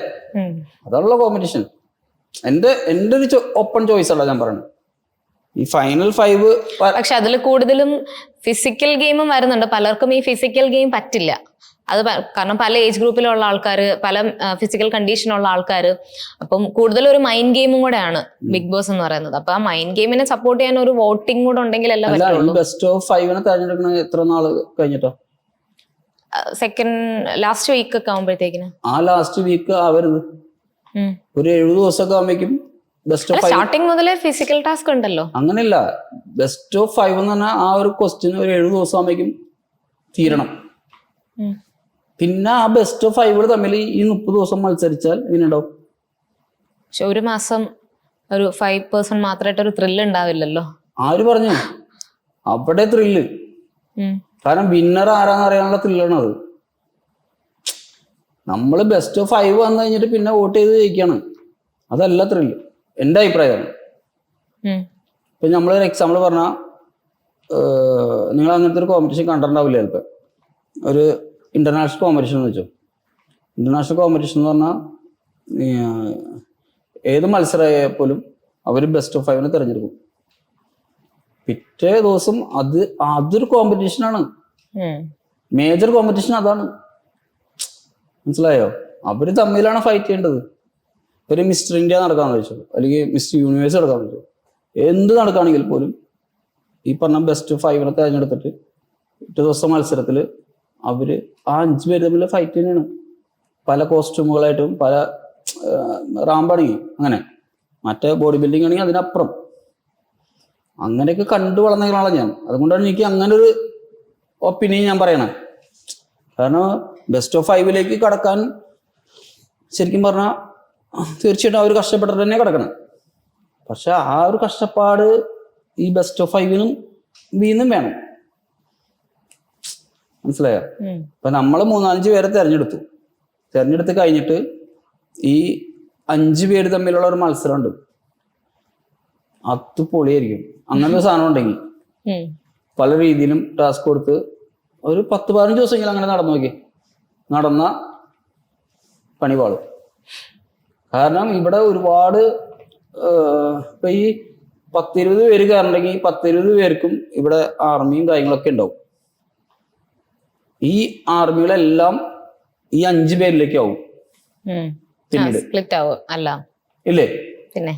Speaker 1: അതാണല്ലോ കോമ്പറ്റീഷൻ. എന്റെ ഒരു ഓപ്പൺ ചോയ്സ് അല്ല ഞാൻ പറയുന്നത്. ഈ ഫൈനൽ 5
Speaker 2: പക്ഷെ അതിൽ കൂടുതലും ഫിസിക്കൽ ഗെയിമും വരുന്നുണ്ട്. പലർക്കും ഈ ഫിസിക്കൽ ഗെയിം പറ്റില്ല. അത് കാരണം പല ഏജ് ഗ്രൂപ്പിലുള്ള ആൾക്കാർ, പല ഫിസിക്കൽ കണ്ടീഷനുള്ള ആൾക്കാർ. അപ്പം കൂടുതൽ ഒരു മൈൻഡ് ഗെയിമും കൂടെയാണ് ബിഗ് ബോസ് എന്ന് പറയുന്നത്. അപ്പൊ ആ മൈൻഡ് ഗെയിമിനെ സപ്പോർട്ട് ചെയ്യാൻ ഒരു വോട്ടിംഗ് കൂടെ ഉണ്ടെങ്കിൽ എല്ലാം പറ്റുള്ളൂ.
Speaker 1: ബെസ്റ്റ് ഓഫ് 5 തെരഞ്ഞെടുക്കുന്നത് എത്ര നാള് കഴിഞ്ഞിട്ടോ?
Speaker 2: ലാസ്റ്റ് വീക്ക് ഒക്കെ ആവുമ്പോഴത്തേക്കിന്.
Speaker 1: ആ ലാസ്റ്റ് വീക്ക് ആവരുത്, ഒരു 70 ദിവസമൊക്കെ ആവുമ്പോഴേക്കും ബെസ്റ്റ് ഓഫ് 5.
Speaker 2: സ്റ്റാർട്ടിങ് മുതലേ ഫിസിക്കൽ ടാസ്ക് ഉണ്ടല്ലോ.
Speaker 1: അങ്ങനെയല്ല, ബെസ്റ്റ് ഓഫ് 5 എന്ന് പറഞ്ഞാൽ ആ ഒരു ക്വസ്റ്റ്യൻ ഒരു 70 ദിവസം ആവുമ്പോഴേക്കും തീരണം. പിന്നെ ആ ബെസ്റ്റ് ഓഫ് 5 തമ്മിൽ ഈ 30 ദിവസം മത്സരിച്ചാൽ എങ്ങനെ ഉണ്ടാവും?
Speaker 2: പക്ഷെ ഒരു മാസം ഒരു 5% മാത്രമായിട്ട് ഒരു ത്രില്ല് ഉണ്ടാവില്ലല്ലോ.
Speaker 1: ആര് പറഞ്ഞു? അവിടെ ത്രില്ല്. കാരണം വിന്നർ ആരാന്ന് അറിയാനുള്ള ത്രില്ലാണ് അത്. നമ്മൾ ബെസ്റ്റ് ഓഫ് 5 വന്നു കഴിഞ്ഞിട്ട് പിന്നെ വോട്ട് ചെയ്ത് ജയിക്കാണ്, അതല്ല ത്രില്ല്. എൻ്റെ അഭിപ്രായമാണ്. ഇപ്പൊ നമ്മളൊരു എക്സാമ്പിൾ പറഞ്ഞാൽ, നിങ്ങൾ അങ്ങനത്തെ ഒരു കോമ്പറ്റീഷൻ കണ്ടിട്ടുണ്ടാവില്ല ചിലപ്പോൾ. ഒരു ഇന്റർനാഷണൽ കോമ്പറ്റീഷൻ എന്ന് വെച്ചോ. ഇന്റർനാഷണൽ കോമ്പറ്റീഷൻ എന്ന് പറഞ്ഞാൽ ഏത് മത്സരമായാൽ പോലും അവർ ബെസ്റ്റ് ഓഫ് 5 തിരഞ്ഞെടുക്കും. പിറ്റേ ദിവസം അതൊരു കോമ്പറ്റീഷനാണ്, മേജർ കോമ്പറ്റീഷൻ അതാണ്. മനസ്സിലായോ? അവര് തമ്മിലാണ് ഫൈറ്റ് ചെയ്യേണ്ടത്. ഒരു മിസ്റ്റർ ഇന്ത്യ നടക്കാന്ന് വെച്ചോ, അല്ലെങ്കിൽ മിസ്റ്റർ യൂണിവേഴ്സ് നടക്കാന്ന് വെച്ചോ, എന്ത് നടക്കുകയാണെങ്കിൽ പോലും ഈ പറഞ്ഞ ബെസ്റ്റ് 5 തിരഞ്ഞെടുത്തിട്ട് പിറ്റേ ദിവസം മത്സരത്തിൽ അവര് ആ 5 പേര് തമ്മിൽ ഫൈറ്റ് തന്നെയാണ്. പല കോസ്റ്റ്യൂമുകളായിട്ടും, പല റാമ്പാണെങ്കിൽ അങ്ങനെ, മറ്റേ ബോഡി ബിൽഡിംഗ് ആണെങ്കിൽ അതിനപ്പുറം. അങ്ങനെയൊക്കെ കണ്ടു വളർന്നതാണ് ഞാൻ. അതുകൊണ്ടാണ് എനിക്ക് അങ്ങനെ ഒരു ഒപ്പീനിയൻ ഞാൻ പറയണേ. കാരണം ബെസ്റ്റ് ഓഫ് 5 കടക്കാൻ ശരിക്കും പറഞ്ഞാൽ തീർച്ചയായിട്ടും അവർ കഷ്ടപ്പെട്ടിട്ട് തന്നെ കിടക്കണം. പക്ഷെ ആ ഒരു കഷ്ടപ്പാട് ഈ ബെസ്റ്റ് ഓഫ് 5 വീണ്ടും വേണം. മനസ്സിലായോ? ഇപ്പൊ നമ്മള് 3-5 പേരെ തെരഞ്ഞെടുത്ത് കഴിഞ്ഞിട്ട് ഈ 5 പേര് തമ്മിലുള്ള ഒരു മത്സരമുണ്ട്, അത് പൊളിയായിരിക്കും. അങ്ങനത്തെ ഒരു സാധനം ഉണ്ടെങ്കിൽ പല രീതിയിലും ടാസ്ക് കൊടുത്ത് ഒരു 10-15 ദിവസമെങ്കിലും അങ്ങനെ നടന്ന പണി പാളും. കാരണം ഇവിടെ ഒരുപാട് ഇപ്പൊ ഈ 10-20 പേര് കയറണമെങ്കിൽ 10-20 പേർക്കും ഇവിടെ ആർമിയും കാര്യങ്ങളൊക്കെ ഉണ്ടാവും. ഈ ആർമികളെല്ലാം ഈ 5 പേരിലേക്ക് ആവും പിന്നീട്, ഇല്ലേ?
Speaker 2: പിന്നെ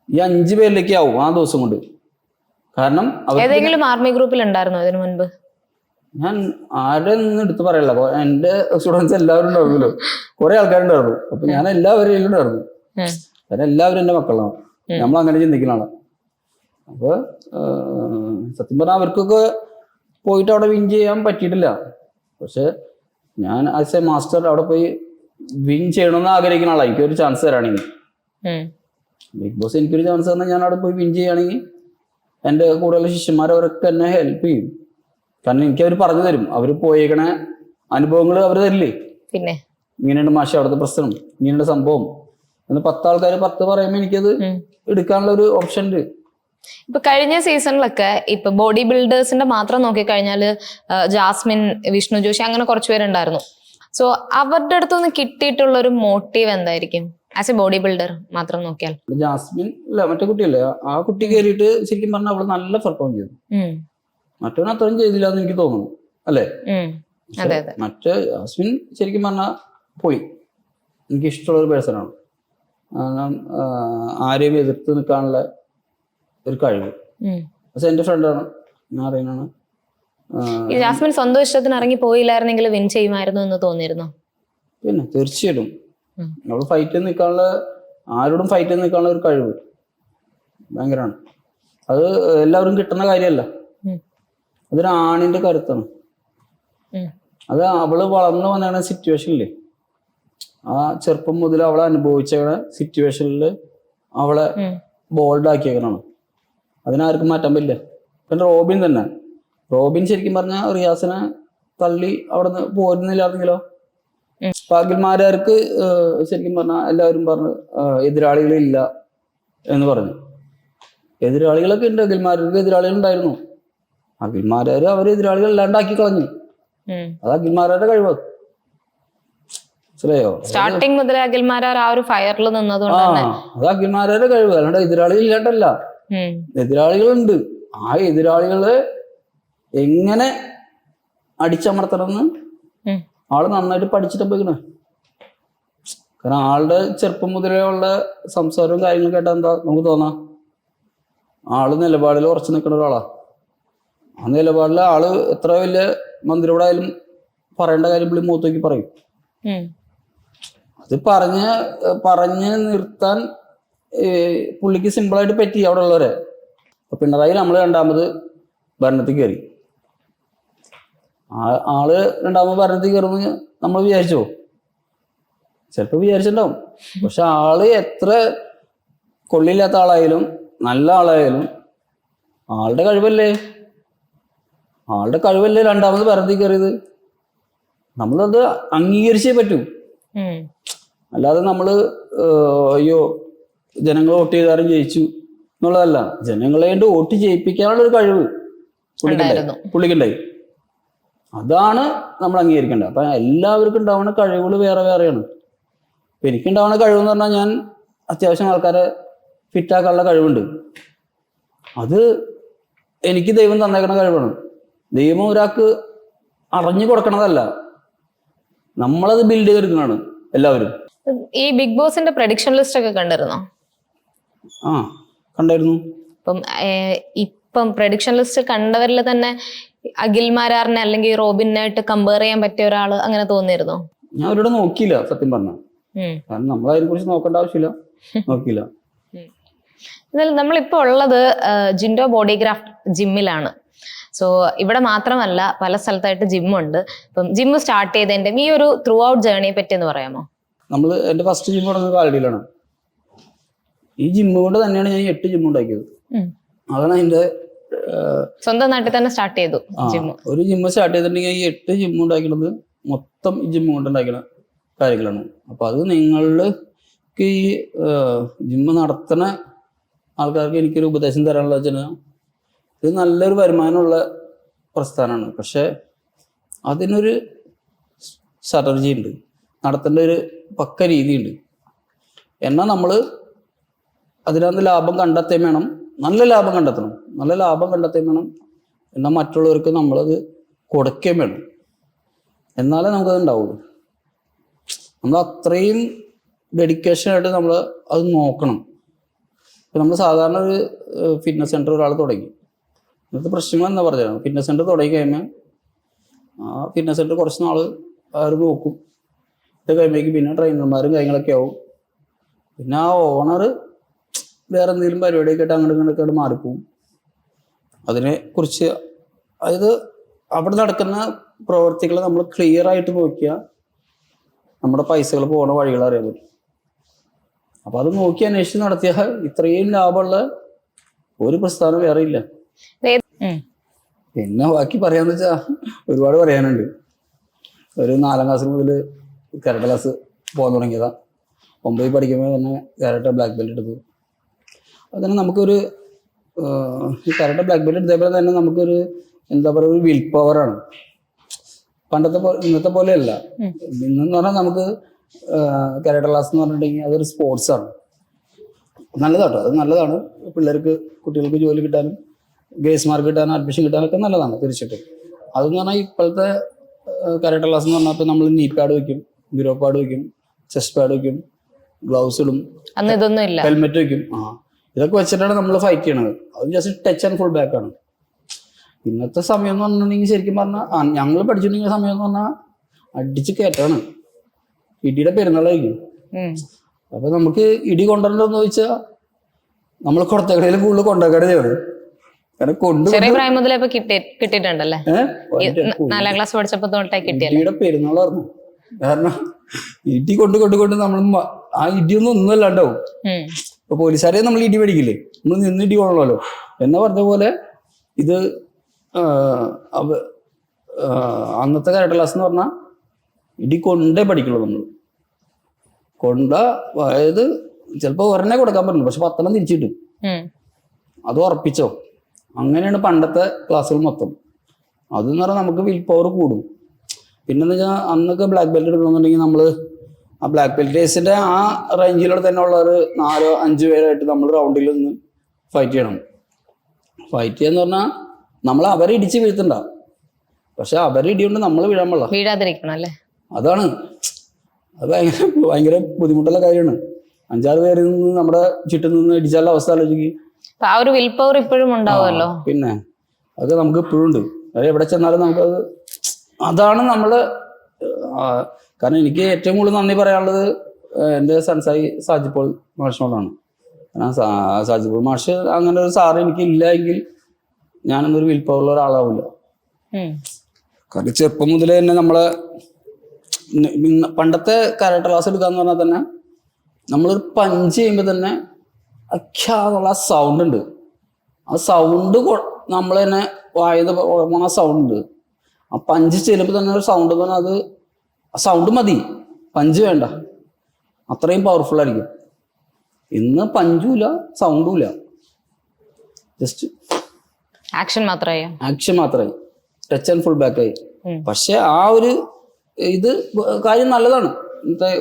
Speaker 1: ഈ 5 പേരിലേക്ക് ആവും ആ ദിവസം കൊണ്ട്. കാരണം
Speaker 2: ഏതെങ്കിലും ആർമി ഗ്രൂപ്പിൽ ഉണ്ടായിരുന്നോ ഇതിനു മുൻപ്?
Speaker 1: ഞാൻ ആരുടെ ഒന്നും എടുത്ത് പറയല്ല, എന്റെ സ്റ്റുഡൻസ് എല്ലാവരും ഉണ്ടായിരുന്നല്ലോ, കുറെ ആൾക്കാരുണ്ടായിരുന്നു. അപ്പൊ ഞാൻ എല്ലാവരും ഉണ്ടായിരുന്നു. കാരണം എല്ലാവരും എന്റെ മക്കളാണ്, നമ്മൾ അങ്ങനെ ചിന്തിക്കുന്നതാണ്. അപ്പൊ സത്യം പറഞ്ഞാൽ അവർക്കൊക്കെ പോയിട്ട് അവിടെ വിൻ ചെയ്യാൻ പറ്റിയിട്ടില്ല. പക്ഷെ ഞാൻ ആസ് എ മാസ്റ്റർ അവിടെ പോയി വിൻ ചെയ്യണമെന്ന് ആഗ്രഹിക്കുന്ന ആളാണ്. എനിക്കൊരു ചാൻസ് തരാണെങ്കിൽ, ബിഗ് ബോസ് എനിക്കൊരു ചാൻസ് തന്നാൽ ഞാൻ അവിടെ പോയി വിൻ ചെയ്യുകയാണെങ്കിൽ എൻ്റെ കൂടെയുള്ള ശിഷ്യന്മാരവരൊക്കെ എന്നെ ഹെൽപ്പ് ചെയ്യും. കാരണം എനിക്ക് അവർ പറഞ്ഞു തരും, അവർ പോയേക്കണ അനുഭവങ്ങൾ അവർ തരില്ലേ.
Speaker 2: പിന്നെ
Speaker 1: ഇങ്ങനെയുണ്ട് മാഷ അവിടുത്തെ പ്രശ്നം, ഇങ്ങനെയുള്ള സംഭവം എന്ന് 10 ആൾക്കാർ 10 പറയുമ്പോൾ എനിക്കത് എടുക്കാനുള്ള ഒരു ഓപ്ഷൻ ഉണ്ട്.
Speaker 2: ഇപ്പൊ കഴിഞ്ഞ സീസണിലൊക്കെ ഇപ്പൊ ബോഡി ബിൽഡേഴ്സിന്റെ മാത്രം നോക്കിക്കഴിഞ്ഞാല് ജാസ്മിൻ, വിഷ്ണു ജോഷി, അങ്ങനെ കുറച്ച് പേരുണ്ടായിരുന്നു. സോ അവരുടെ അടുത്തൊന്ന് കിട്ടിയിട്ടുള്ള ഒരു മോട്ടീവ് എന്തായിരിക്കും ആസ് എ ബോഡി ബിൽഡർ മാത്രം നോക്കിയാൽ?
Speaker 1: ജാസ്മിൻ അല്ല, മറ്റേ കുട്ടിയല്ലേ, ആ കുട്ടി കയറിയിട്ട് ശരിക്കും പറഞ്ഞാൽ അവള് നല്ല പെർഫോം ചെയ്തു. മറ്റവൻ അത്രയും ചെയ്തില്ല എന്ന് എനിക്ക് തോന്നുന്നു, അല്ലേ? മറ്റേ ജാസ്മിൻ ശരിക്കും പറഞ്ഞാൽ പോയി. എനിക്ക് ഇഷ്ടമുള്ള ഒരു പേഴ്സണാണ്. കാരണം ആരെയും എതിർത്ത് നിൽക്കാനുള്ള ഒരു കഴിവ്. പക്ഷെ എന്റെ ഫ്രണ്ടാണ്, ഞാൻ അറിയുന്നതാണ്.
Speaker 2: ജാസ്മിൻ സ്വന്തം ഇഷ്ടത്തിന് ഇറങ്ങി പോയില്ലായിരുന്നെങ്കിൽ വിൻ ചെയ്യുമായിരുന്നു എന്ന് തോന്നിയിരുന്നു.
Speaker 1: പിന്നെ തീർച്ചയായിട്ടും നമ്മൾ ഫൈറ്റ് ചെയ്ത് നിൽക്കാനുള്ള, ആരോടും ഫൈറ്റ് ചെയ്ത് നിൽക്കാനുള്ള ഒരു കഴിവ് ഭയങ്കരമാണ്. അത് എല്ലാവരും കിട്ടുന്ന കാര്യമല്ല. അതൊരു ആണിന്റെ കരുത്താണ്. അത് അവള് വളർന്നു വന്ന സിറ്റുവേഷനില്ലേ, ആ ചെറുപ്പം മുതൽ അവളെ അനുഭവിച്ച സിറ്റുവേഷനിൽ അവളെ ബോൾഡ് ആക്കിയേക്കണാണ്. അതിനാർക്കും മാറ്റാൻ പറ്റില്ല. പിന്നെ റോബിൻ തന്നെ, റോബിൻ ശരിക്കും പറഞ്ഞാൽ റിയാസിനെ തള്ളി അവിടെ നിന്ന് പോരുന്നില്ലായിരുന്നെങ്കിലോ. അഖിൽമാരാർക്ക് ശരിക്കും പറഞ്ഞാൽ എല്ലാവരും പറഞ്ഞു എതിരാളികളില്ല എന്ന് പറഞ്ഞു. എതിരാളികളൊക്കെ ഉണ്ട്, അഖിൽമാർക്ക് എതിരാളികൾ ഉണ്ടായിരുന്നു. അഖിൽമാരാര് അവര് എതിരാളികൾ ഇല്ലാണ്ടാക്കി കളഞ്ഞു. അത് അഖിൽമാരുടെ കഴിവ്. മനസ്സിലായോ?
Speaker 2: സ്റ്റാർട്ടിങ് മുതൽ അഖിൽമാരാർ ആ ഒരു ഫയറിൽ നിന്നതുകൊണ്ട്
Speaker 1: അത് അഖിൽമാരുടെ കഴിവ്, അല്ലാണ്ട് എതിരാളികൾ ഇല്ലാണ്ടല്ല. എതിരാളികളുണ്ട്. ആ എതിരാളികളെ എങ്ങനെ അടിച്ചമർത്തണമെന്ന് ആള് നന്നായിട്ട് പഠിച്ചിട്ട് പോയിക്കണേ. കാരണം ആളുടെ ചെറുപ്പം മുതലേ ഉള്ള സംസാരവും കാര്യങ്ങളും കേട്ടാ എന്താ നമുക്ക് തോന്നാ, ആള് നിലപാടിൽ ഉറച്ചു നിൽക്കുന്ന ഒരാളാ. ആ നിലപാടിൽ ആള് എത്ര വലിയ മന്ത്രിയോടായാലും പറയേണ്ട കാര്യം പുള്ളി മുഖത്തേക്ക് പറയും. അത് പറഞ്ഞ് നിർത്താൻ പുള്ളിക്ക് സിമ്പിളായിട്ട് പറ്റി അവിടെ ഉള്ളവരെ. അപ്പൊ പിണറായി നമ്മള് രണ്ടാമത് ഭരണത്തിൽ കയറി. ആള് രണ്ടാമത് ഭരണത്തിൽ കയറുമെന്ന് നമ്മൾ വിചാരിച്ചോ? ചിലപ്പോ വിചാരിച്ചിട്ടുണ്ടാവും. പക്ഷെ ആള് എത്ര കൊള്ളില്ലാത്ത ആളായാലും നല്ല ആളായാലും ആളുടെ കഴിവല്ലേ രണ്ടാമത് ഭരണത്തിൽ കയറിയത്. നമ്മളത് അംഗീകരിച്ചേ പറ്റൂ. അല്ലാതെ നമ്മള് അയ്യോ ജനങ്ങൾ വോട്ട് ചെയ്താലും ജയിച്ചു എന്നുള്ളതല്ല. ജനങ്ങളെ കൊണ്ട് വോട്ട് ചെയ്യിപ്പിക്കാനുള്ള ഒരു കഴിവ് പുള്ളിക്കുണ്ടായി. അതാണ് നമ്മൾ അംഗീകരിക്കേണ്ടത്. അപ്പൊ എല്ലാവർക്കും ഉണ്ടാവുന്ന കഴിവുകൾ വേറെ വേറെയാണ്. ഇപ്പൊ എനിക്കുണ്ടാവുന്ന കഴിവെന്ന് പറഞ്ഞാൽ ഞാൻ അത്യാവശ്യം ആൾക്കാരെ ഫിറ്റാക്കാനുള്ള കഴിവുണ്ട്. അത് എനിക്ക് ദൈവം തന്നേക്കുന്ന കഴിവാണ്. ദൈവം ഒരാൾക്ക് അറിഞ്ഞു കൊടുക്കണതല്ല, നമ്മളത് ബിൽഡ് ചെയ്തെടുക്കുന്നതാണ് എല്ലാവരും.
Speaker 2: ഈ ബിഗ് ബോസിന്റെ പ്രഡിക്ഷൻ ലിസ്റ്റ് ഒക്കെ കണ്ടിരുന്നോ?
Speaker 1: കണ്ടായിരുന്നു.
Speaker 2: ഇപ്പം പ്രഡിക്ഷൻ ലിസ്റ്റ് കണ്ടവരിൽ തന്നെ അഖിൽമാരാറിനെ അല്ലെങ്കിൽ റോബിനായിട്ട് കമ്പയർ ചെയ്യാൻ പറ്റിയ ഒരാള് അങ്ങനെ തോന്നിയിരുന്നോ?
Speaker 1: ഞാൻ അവരോട് നോക്കിയില്ല സത്യം പറഞ്ഞ. കാരണം നമ്മൾ അതിനെ കുറിച്ച് നോക്കേണ്ട ആവശ്യമില്ല, നോക്കിയില്ല.
Speaker 2: എന്നാൽ നമ്മളിപ്പോ ഉള്ളത് ജിൻഡോ ബോഡിഗ്രാഫ്റ്റ് ജിമ്മിലാണ്. സോ ഇവിടെ മാത്രമല്ല, പല സ്ഥലത്തായിട്ട് ജിമ്മുണ്ട്. അപ്പം ജിമ്മ് സ്റ്റാർട്ട് ചെയ്തതിന്റെ ഈ ഒരു ത്രൂ ഔട്ട് ജേർണിയെ പറ്റി എന്ന് പറയാമോ?
Speaker 1: എന്റെ ഫസ്റ്റ് ജിം തുടങ്ങുന്നത് കാലടിയിലാണ്. ഈ ജിമ്മ് കൊണ്ട് തന്നെയാണ് ഞാൻ 8 ജിമ്മ് ഉണ്ടാക്കിയത്. അതാണ് അതിന്റെ
Speaker 2: സ്വന്തം നാട്ടിൽ തന്നെ സ്റ്റാർട്ട് ചെയ്തു ജിമ്മ്.
Speaker 1: ഒരു ജിമ്മ് സ്റ്റാർട്ട് ചെയ്തിട്ടുണ്ടെങ്കിൽ ഈ 8 ജിമ്മ് ഉണ്ടാക്കുന്നത് മൊത്തം ഈ ജിമ്മ് കൊണ്ട് ഉണ്ടാക്കുന്ന കാര്യങ്ങളാണ്. അപ്പൊ അത് നിങ്ങൾക്ക് ഈ ജിമ്മ് നടത്തുന്ന ആൾക്കാർക്ക് എനിക്കൊരു ഉപദേശം തരാനുള്ള വെച്ചാൽ, ഇത് നല്ലൊരു വരുമാനമുള്ള പ്രസ്ഥാനമാണ്. പക്ഷെ അതിനൊരു സ്ട്രാറ്റജി ഉണ്ട്, നടത്തേണ്ട ഒരു പക്ക രീതിയുണ്ട്. എന്നാൽ നമ്മൾ അതിനകത്ത് ലാഭം കണ്ടെത്തേം വേണം, നല്ല ലാഭം കണ്ടെത്തണം. നല്ല ലാഭം കണ്ടെത്തേം വേണം. എന്നാൽ മറ്റുള്ളവർക്ക് നമ്മളത് കൊടുക്കുകയും വേണം. എന്നാലേ നമുക്കത് ഉണ്ടാവുള്ളൂ. നമ്മൾ അത്രയും ഡെഡിക്കേഷനായിട്ട് നമ്മൾ അത് നോക്കണം. ഇപ്പം നമ്മൾ സാധാരണ ഒരു ഫിറ്റ്നസ് സെൻറ്റർ ഒരാൾ തുടങ്ങി, ഇന്നത്തെ പ്രശ്നങ്ങൾ എന്താ പറഞ്ഞത്, ഫിറ്റ്നസ് സെൻറ്റർ തുടങ്ങി കഴിയുമ്പോൾ ആ ഫിറ്റ്നസ് സെൻറ്റർ കുറച്ച് നാൾ അവർ നോക്കും. ഇത് കഴിയുമ്പോഴേക്കും പിന്നെ ട്രെയിനർമാരും കാര്യങ്ങളൊക്കെ ആവും. പിന്നെ ആ ഓണർ വേറെ എന്തെങ്കിലും പരിപാടിയൊക്കെ ആയിട്ട് അങ്ങോട്ട് മാറിപ്പോവും. അതിനെക്കുറിച്ച് അതായത് അവിടെ നടക്കുന്ന പ്രവർത്തികൾ നമ്മൾ ക്ലിയർ ആയിട്ട് നോക്കിയാൽ നമ്മുടെ പൈസകൾ പോകുന്ന വഴികൾ അറിയാൻ പറ്റും. അപ്പൊ അത് നോക്കി അന്വേഷിച്ച് നടത്തിയാൽ ഇത്രയും ലാഭമുള്ള ഒരു പ്രസ്ഥാനം വേറെ ഇല്ല. പിന്നെ ബാക്കി പറയാന്ന് വെച്ചാ ഒരുപാട് പറയാനുണ്ട്. ഒരു 4ാം ക്ലാസ് മുതൽ കരാട്ടെ ക്ലാസ് പോകാൻ തുടങ്ങിയതാ. 9 പഠിക്കുമ്പോൾ തന്നെ കരാട്ടെ ബ്ലാക്ക് ബെൽറ്റ് എടുത്തു. അതിന് നമുക്കൊരു ഈ കരാട്ടെ ബ്ലാക്ക് ബെൽറ്റ് എടുത്തപ്പോൾ തന്നെ നമുക്കൊരു എന്താ പറയുക, ഒരു വിൽ പവറാണ്. ഇന്നത്തെ പോലെയല്ല. ഇന്നെന്ന് പറഞ്ഞാൽ നമുക്ക് കരാട്ടെ ക്ലാസ് എന്ന് പറഞ്ഞിട്ടുണ്ടെങ്കിൽ അതൊരു സ്പോർട്സാണ്. നല്ലതാട്ടോ, അത് നല്ലതാണ്. പിള്ളേർക്ക്, കുട്ടികൾക്ക് ജോലി കിട്ടാനും ഗ്രേസ് മാർക്ക് കിട്ടാനും അഡ്മിഷൻ കിട്ടാനൊക്കെ നല്ലതാണ് തീർച്ചയായിട്ടും. അതെന്ന് പറഞ്ഞാൽ ഇപ്പോഴത്തെ കരാട്ടെ ക്ലാസ് എന്ന് പറഞ്ഞാൽ ഇപ്പം നമ്മൾ നീ പാഡ് വയ്ക്കും, ഗ്രോ പാഡ് വയ്ക്കും, ചെസ്റ്റ് പാഡ് വയ്ക്കും, ഗ്ലൗസ് ഇടും, ഹെൽമെറ്റ് വയ്ക്കും. ഇതൊക്കെ വെച്ചിട്ടാണ് നമ്മൾ ഫൈറ്റ് ചെയ്യണത്. അത് just touch and full back ആണ്. ഇന്നത്തെ സമയം എന്ന് പറഞ്ഞിട്ടുണ്ടെങ്കിൽ ശരിക്കും പറഞ്ഞാൽ ഞങ്ങൾ പഠിച്ചിട്ടുണ്ടെങ്കിൽ സമയം എന്ന് പറഞ്ഞാൽ അടിച്ച് കയറ്റാണ്. ഇടിയുടെ പെരുന്നാളായിരിക്കും. അപ്പൊ നമുക്ക് ഇടി കൊണ്ടുവരണ്ടെന്ന് ചോദിച്ചാൽ നമ്മൾ കൊടത്തക്കടയിൽ കൂടുതൽ കൊണ്ടക്കട ചെയ്യണം. കാരണം
Speaker 2: ചെറിയ പ്രായം മുതലേ ഇപ്പൊ കിട്ടിയിട്ടുണ്ടല്ലേ? 4ാം ക്ലാസ് പഠിച്ചപ്പോ തൊട്ടേ കിട്ടിയല്ലേ?
Speaker 1: ഇടിയുടെ പെരുന്നാളായിരുന്നു. കാരണം ഇടി കൊണ്ട് നമ്മൾ ആ ഇടിയൊന്നും ഒന്നും അല്ലാണ്ടാവും. ഇപ്പൊ പോലീസുകാരെ നമ്മൾ ഇടി മേടിക്കില്ലേ, നമ്മൾ നിന്ന് ഇടി കൊള്ളണമല്ലോ എന്നാ പറഞ്ഞ പോലെ ഇത് അന്നത്തെ കരാട്ടെ ക്ലാസ് എന്ന് പറഞ്ഞാൽ ഇടി കൊണ്ടേ പഠിക്കുള്ളൂ. നമ്മൾ അതായത് ചിലപ്പോ ഒരെണ്ണേ കൊടുക്കാൻ പറ്റില്ല, പക്ഷെ 10 തിരിച്ചിട്ടും അത് ഉറപ്പിച്ചോ. അങ്ങനെയാണ് പണ്ടത്തെ ക്ലാസ്സുകൾ മൊത്തം. അതെന്ന് പറഞ്ഞാൽ നമുക്ക് വിൽ പവർ കൂടും. പിന്നെന്ന് വെച്ചാൽ അന്നൊക്കെ ബ്ലാക്ക് ബെൽറ്റ് എടുക്കണമെന്നുണ്ടെങ്കിൽ നമ്മൾ ആ ബ്ലാക്ക് ബെൽറ്റേഴ്സിന്റെ ആ റേഞ്ചിലൂടെ തന്നെ ഉള്ള ഒരു 4-5 പേരായിട്ട് നമ്മൾ റൗണ്ടിൽ നിന്ന് ഫൈറ്റ് ചെയ്യണം. ഫൈറ്റ് ചെയ്യാന്ന് പറഞ്ഞാൽ നമ്മൾ അവരെ ഇടിച്ച് വീഴ്ത്തണ്ട, പക്ഷെ അവരെ ഇടികൊണ്ട് നമ്മൾ വീഴാൻ പാടില്ല,
Speaker 2: വീഴാതിരിക്കണം അല്ലേ?
Speaker 1: അതാണ്. അത് ഭയങ്കര ബുദ്ധിമുട്ടുള്ള കാര്യമാണ്. 5-6 പേരിൽ നിന്ന് നമ്മുടെ ചുറ്റും നിന്ന് ഇടിച്ചാലുള്ള അവസ്ഥ ആലോചിക്കും.
Speaker 2: ആ ഒരു വിൽ പവർ ഇപ്പോഴും ഉണ്ടാവുമല്ലോ.
Speaker 1: പിന്നെ അത് നമുക്ക് ഇപ്പോഴും ഉണ്ട്. അത് എവിടെ ചെന്നാലും നമുക്കത് അതാണ് നമ്മള്. കാരണം എനിക്ക് ഏറ്റവും കൂടുതൽ നന്ദി പറയാനുള്ളത് എൻ്റെ സൺസായി സാജിപ്പോൾ മാഷിനോടാണ്. കാരണം സാജിപ്പോൾ മാഷ് അങ്ങനെ ഒരു സാറ് എനിക്ക് ഇല്ല എങ്കിൽ ഞാനൊന്നൊരു വിൽ പവറുള്ള ഒരാളാവില്ല. കാരണം ചെറുപ്പം മുതലേ തന്നെ നമ്മളെ പണ്ടത്തെ കരാട്ടെ ക്ലാസ് എടുക്കാന്ന് പറഞ്ഞാൽ തന്നെ നമ്മളൊരു പഞ്ച് ചെയ്യുമ്പോൾ തന്നെ അഖ്യാന്നുള്ള സൗണ്ട് ഉണ്ട്. ആ സൗണ്ട് നമ്മൾ തന്നെ വായത് ആ സൗണ്ട് ഉണ്ട്. ആ പഞ്ച് ചെല്ലുമ്പോൾ തന്നെ ഒരു സൗണ്ട് എന്ന് പറഞ്ഞാൽ അത് ആ സൗണ്ട് മതി, പഞ്ച് വേണ്ട, അത്രയും പവർഫുൾ ആയിരിക്കും. ഇന്ന് പഞ്ചുമില്ല സൗണ്ടും ഇല്ല, ജസ്റ്റ്
Speaker 2: ആക്ഷൻ
Speaker 1: മാത്രമായി ടച്ച് ആൻഡ് ഫുൾ ബാക്ക് ആയി. പക്ഷെ ആ ഒരു ഇത് കാര്യം നല്ലതാണ്.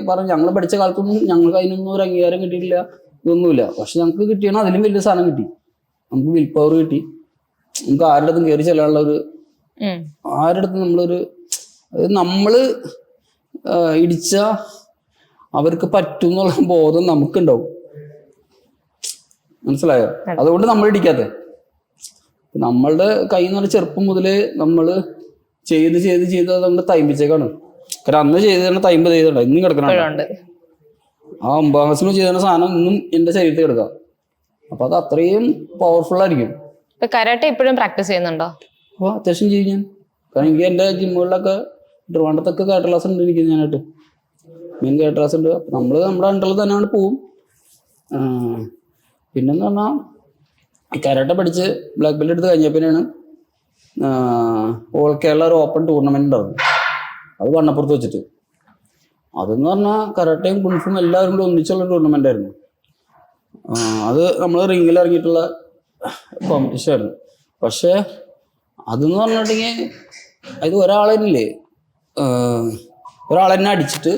Speaker 1: പറഞ്ഞു ഞങ്ങൾ പഠിച്ച കാലത്തൊന്നും ഞങ്ങൾക്ക് അതിനൊന്നും ഒരു അംഗീകാരം കിട്ടിയിട്ടില്ല, ഇതൊന്നുമില്ല. പക്ഷെ ഞങ്ങൾക്ക് കിട്ടിയാണ് അതിലും വലിയ സാധനം കിട്ടി. നമുക്ക് വിൽ പവർ കിട്ടി. നമുക്ക് ആരുടെ അടുത്തും കയറി ചെല്ലാനുള്ള ഒരു ആരുടെ അടുത്തും നമ്മളൊരു നമ്മള് ഇടിച്ച അവർക്ക് പറ്റും എന്നുള്ള ബോധം നമുക്കുണ്ടാവും. മനസ്സിലായോ? അതുകൊണ്ട് നമ്മൾ ഇടിക്കാത്ത നമ്മളുടെ കയ്യിൽ നിന്ന് ചെറുപ്പം മുതലേ നമ്മൾ ചെയ്ത് അത് നമ്മൾ തൈമ്പിച്ചേക്കാണ്. കാരണം അന്ന് ചെയ്ത് തന്നെ തൈമ്പ് ചെയ്തിട്ടുണ്ട്, ഇന്നും കിടക്കണം. ആ 9ാം ക്ലാസ്സിൽ ചെയ്ത സാധനം ഇന്നും എന്റെ ശരീരത്തിൽ കിടക്കാം. അപ്പൊ അത് അത്രയും പവർഫുൾ ആയിരിക്കും.
Speaker 2: കരാട്ടെ ഇപ്പോഴും പ്രാക്ടീസ് ചെയ്യുന്നുണ്ടോ?
Speaker 1: അപ്പോൾ അത്യാവശ്യം ചെയ്യും ഞാൻ. കാരണം എനിക്ക് എൻ്റെ ജിമ്മുകളിലൊക്കെ ട്രിവാൻഡ്രത്തൊക്കെ കരാട്ടെ ക്ലാസ് ഉണ്ട് എനിക്ക്. ഞാനായിട്ട് മെയിൻ കരാട്ടെ ക്ലാസ് ഉണ്ട്. നമ്മൾ നമ്മുടെ അണ്ടറിൽ തന്നെയാണ് പോവും. പിന്നെന്ന് പറഞ്ഞാൽ കരാട്ടെ പഠിച്ച് ബ്ലാക്ക് ബെൽറ്റ് എടുത്ത് കഴിഞ്ഞപ്പോഴാണ് ഓൾ കേരള ഒരു ഓപ്പൺ ടൂർണമെന്റ് ഉണ്ടായിരുന്നു. അത് വണ്ണപ്പുറത്ത് വെച്ചിട്ട്. അതെന്ന് പറഞ്ഞാൽ കരാട്ടയും കുൻഫും എല്ലാവരും കൂടി ഒന്നിച്ചുള്ള ടൂർണമെന്റ് ആയിരുന്നു. അത് നമ്മൾ റിങ്ങിൽ ഇറങ്ങിയിട്ടുള്ള കോമ്പറ്റീഷൻ ആയിരുന്നു. പക്ഷെ അതെന്ന് പറഞ്ഞിട്ടുണ്ടെങ്കിൽ അത് ഒരാളെന്നില്ലേ ഒരാളെന്നെ അടിച്ചിട്ട്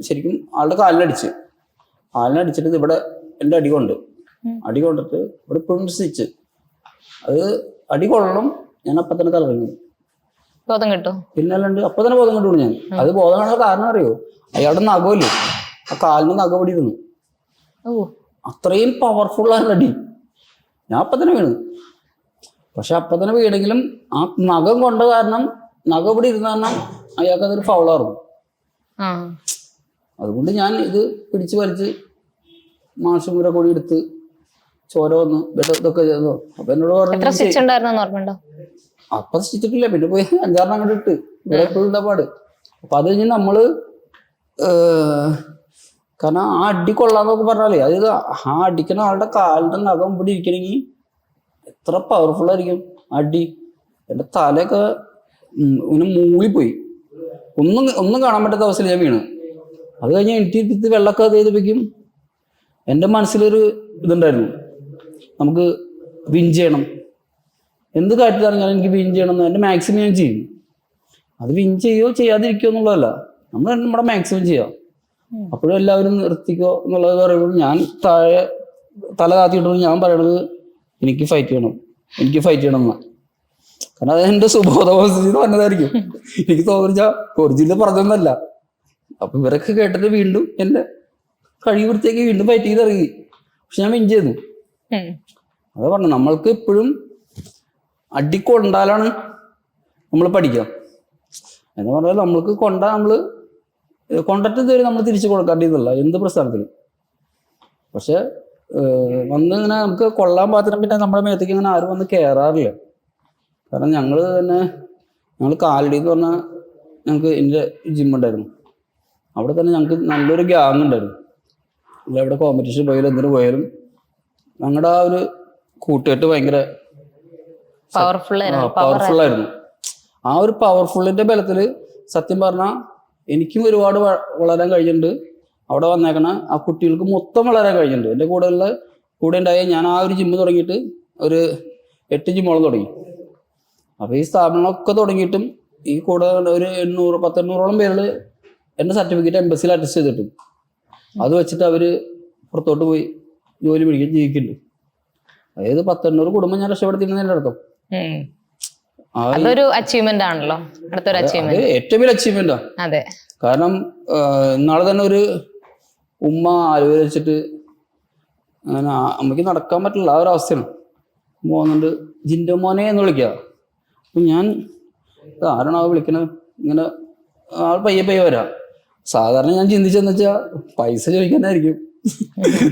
Speaker 1: ശരിക്കും ആളുടെ കാലിനടിച്ചിട്ട് ഇവിടെ എൻ്റെ അടി കൊണ്ടിട്ട് ഇവിടെ ഇപ്പോഴും സ്റ്റിച്ച്. അത് അടി കൊള്ളണം, ഞാൻ അപ്പം തന്നെ തലറിഞ്ഞു.
Speaker 2: ബോധം കിട്ടും. പിന്നെ
Speaker 1: അല്ലാണ്ട് അപ്പൊ തന്നെ ബോധം കിട്ടുള്ളൂ ഞാൻ. അത് ബോധം കാണാൻ കാരണം അറിയോ? അയാളുടെ നഖമില്ലേ, ആ കാലിന് നഖം പിടിയിരുന്നു. അത്രയും പവർഫുൾ ആണ് അടി. ഞാൻ അപ്പൊ തന്നെ വീണു. പക്ഷെ അപ്പൊ തന്നെ വീണെങ്കിലും ആ നഖം കൊണ്ട കാരണം, നഖം ഇവിടെ ഇരുന്ന കാരണം അയാൾക്ക് അതൊരു ഫൗളായിരുന്നു. അതുകൊണ്ട് ഞാൻ ഇത് പിടിച്ച് വലിച്ച് മാഷും കൂടെ കൂടി എടുത്ത് ചോര വന്ന് ഇതൊക്കെ ചെയ്തു. അപ്പൊ എന്നോട് പറഞ്ഞു അപ്പൊ സ്റ്റിച്ചിട്ടില്ല. പിന്നെ പോയി 5-6 അങ്ങോട്ട് ഇട്ട് ഇവിടെ എപ്പോഴും പാട്. അപ്പൊ അത് കഴിഞ്ഞ് നമ്മള് കാരണം ആ അടി കൊള്ളാന്നൊക്കെ പറഞ്ഞാലേ, അതായത് ആ അടിക്കണ ആളുടെ കാലിന്റെ നഖം ഇവിടെ ഇരിക്കണമെങ്കിൽ എത്ര പവർഫുൾ ആയിരിക്കും അടി. എന്റെ തലയൊക്കെ ഇങ്ങനെ മൂളിപ്പോയി. ഒന്നും കാണാൻ പറ്റാത്ത അവസ്ഥയിൽ ഞാൻ വീണ്. അത് കഴിഞ്ഞ് എനിക്ക് വെള്ളമൊക്കെ ചെയ്തപ്പോഴേക്കും എൻ്റെ മനസ്സിലൊരു ഇതുണ്ടായിരുന്നു, നമുക്ക് വിൻ ചെയ്യണം. എന്ത് കാര്യത്തിലാണെങ്കിലും എനിക്ക് വിൻ ചെയ്യണം എന്ന് എൻ്റെ മാക്സിമം ഞാൻ ചെയ്യും. അത് വിൻ ചെയ്യുകയോ ചെയ്യാതിരിക്കുകയോ എന്നുള്ളതല്ല, നമ്മൾ നമ്മുടെ മാക്സിമം ചെയ്യാം. അപ്പോഴും എല്ലാവരും നിർത്തിക്കോ എന്നുള്ളത് പറയുമ്പോൾ ഞാൻ താഴെ തല താത്തിയിട്ട് ഞാൻ പറയണത് എനിക്ക് ഫൈറ്റ് ചെയ്യണം എന്നാ. കാരണം അത് എൻ്റെ സുബോധവസ്ഥയിൽ പറഞ്ഞതായിരിക്കും. എനിക്ക് തോന്നിച്ച ഒറിജിനൽ പറഞ്ഞൊന്നല്ല. അപ്പൊ ഇവരൊക്കെ കേട്ടിട്ട് വീണ്ടും എൻ്റെ കഴിവുടുത്തേക്ക് വീണ്ടും ഫൈറ്റ് ചെയ്ത് ഇറങ്ങി. പക്ഷെ ഞാൻ വിൻ ചെയ്തു. അത് പറഞ്ഞു, നമ്മൾക്ക് എപ്പോഴും അടിക്കൊണ്ടാലാണ് നമ്മൾ പഠിക്കാം എന്ന് പറഞ്ഞാൽ നമ്മൾക്ക് കൊണ്ടാൽ നമ്മൾ കോൺട്രാക്ട് ഇതുവരെ നമ്മൾ തിരിച്ചു കൊടുക്കാണ്ടിരുന്നില്ല എന്ത് പ്രസ്ഥാനത്തിലും. പക്ഷെ വന്ന് ഇങ്ങനെ നമുക്ക് കൊള്ളാൻ പാത്രം പിന്നെ നമ്മുടെ മേത്തേക്ക് ഇങ്ങനെ ആരും വന്ന് കയറാറില്ല. കാരണം ഞങ്ങൾ കാലടി എന്ന് പറഞ്ഞാൽ ഞങ്ങൾക്ക് എൻ്റെ ജിമ്മുണ്ടായിരുന്നു. അവിടെ തന്നെ ഞങ്ങൾക്ക് നല്ലൊരു ഗ്യാങ് ഉണ്ടായിരുന്നു. എവിടെ കോമ്പറ്റീഷൻ പോയാലും എന്തിനു പോയാലും ഞങ്ങളുടെ ആ ഒരു കൂട്ടുകെട്ട് ഭയങ്കര
Speaker 2: പവർഫുൾ
Speaker 1: ആയിരുന്നു. ആ ഒരു പവർഫുള്ളിന്റെ ബലത്തിൽ സത്യം പറഞ്ഞാൽ എനിക്കും ഒരുപാട് വളരാൻ കഴിഞ്ഞിട്ടുണ്ട്. അവിടെ വന്നേക്കണ ആ കുട്ടികൾക്ക് മൊത്തം വളരാൻ കഴിഞ്ഞിട്ടുണ്ട്. എൻ്റെ കൂടെ ഉണ്ടായ ഞാൻ ആ ഒരു ജിമ്മ് തുടങ്ങിയിട്ട് ഒരു 8 ജിമ്മോളം തുടങ്ങി. അപ്പോൾ ഈ സ്ഥാപനങ്ങളൊക്കെ തുടങ്ങിയിട്ടും ഈ കൂടെ ഒരു 800-800ഓളം പേരുകൾ എൻ്റെ സർട്ടിഫിക്കറ്റ് എംബസിയിൽ അറ്റസ്റ്റ് ചെയ്തിട്ടുണ്ട്. അത് വെച്ചിട്ട് അവര് പുറത്തോട്ട് പോയി ജോലി പിടിക്കാൻ ജീവിക്കുന്നുണ്ട്. അതായത് 100-800 കുടുംബം ഞാൻ രക്ഷപ്പെടുത്തിയിരുന്നതിൻ്റെ അർത്ഥം.
Speaker 2: അതൊരു അച്ചീവ്മെന്റ് ആണല്ലോ. അടുത്തൊരു അച്ചീവ്മെന്റ്,
Speaker 1: ഏറ്റവും വലിയ അച്ചീവ്മെന്റാ.
Speaker 2: അതെ.
Speaker 1: കാരണം ഇന്നാളെ തന്നെ ഒരു ഉമ്മ ആലുവയിൽ വെച്ചിട്ട് അങ്ങനെ അമ്മയ്ക്ക് നടക്കാൻ പറ്റില്ല, ആ ഒരു അവസ്ഥയാണ്. പോകുന്നുണ്ട്, ജിൻഡോ മോനെ എന്ന് വിളിക്കുക. അപ്പം ഞാൻ ആരാണോ വിളിക്കണത്, ഇങ്ങനെ ആൾ പയ്യെ വരാം. സാധാരണ ഞാൻ ചിന്തിച്ചെന്ന് വെച്ചാൽ പൈസ ചോദിക്കാനായിരിക്കും.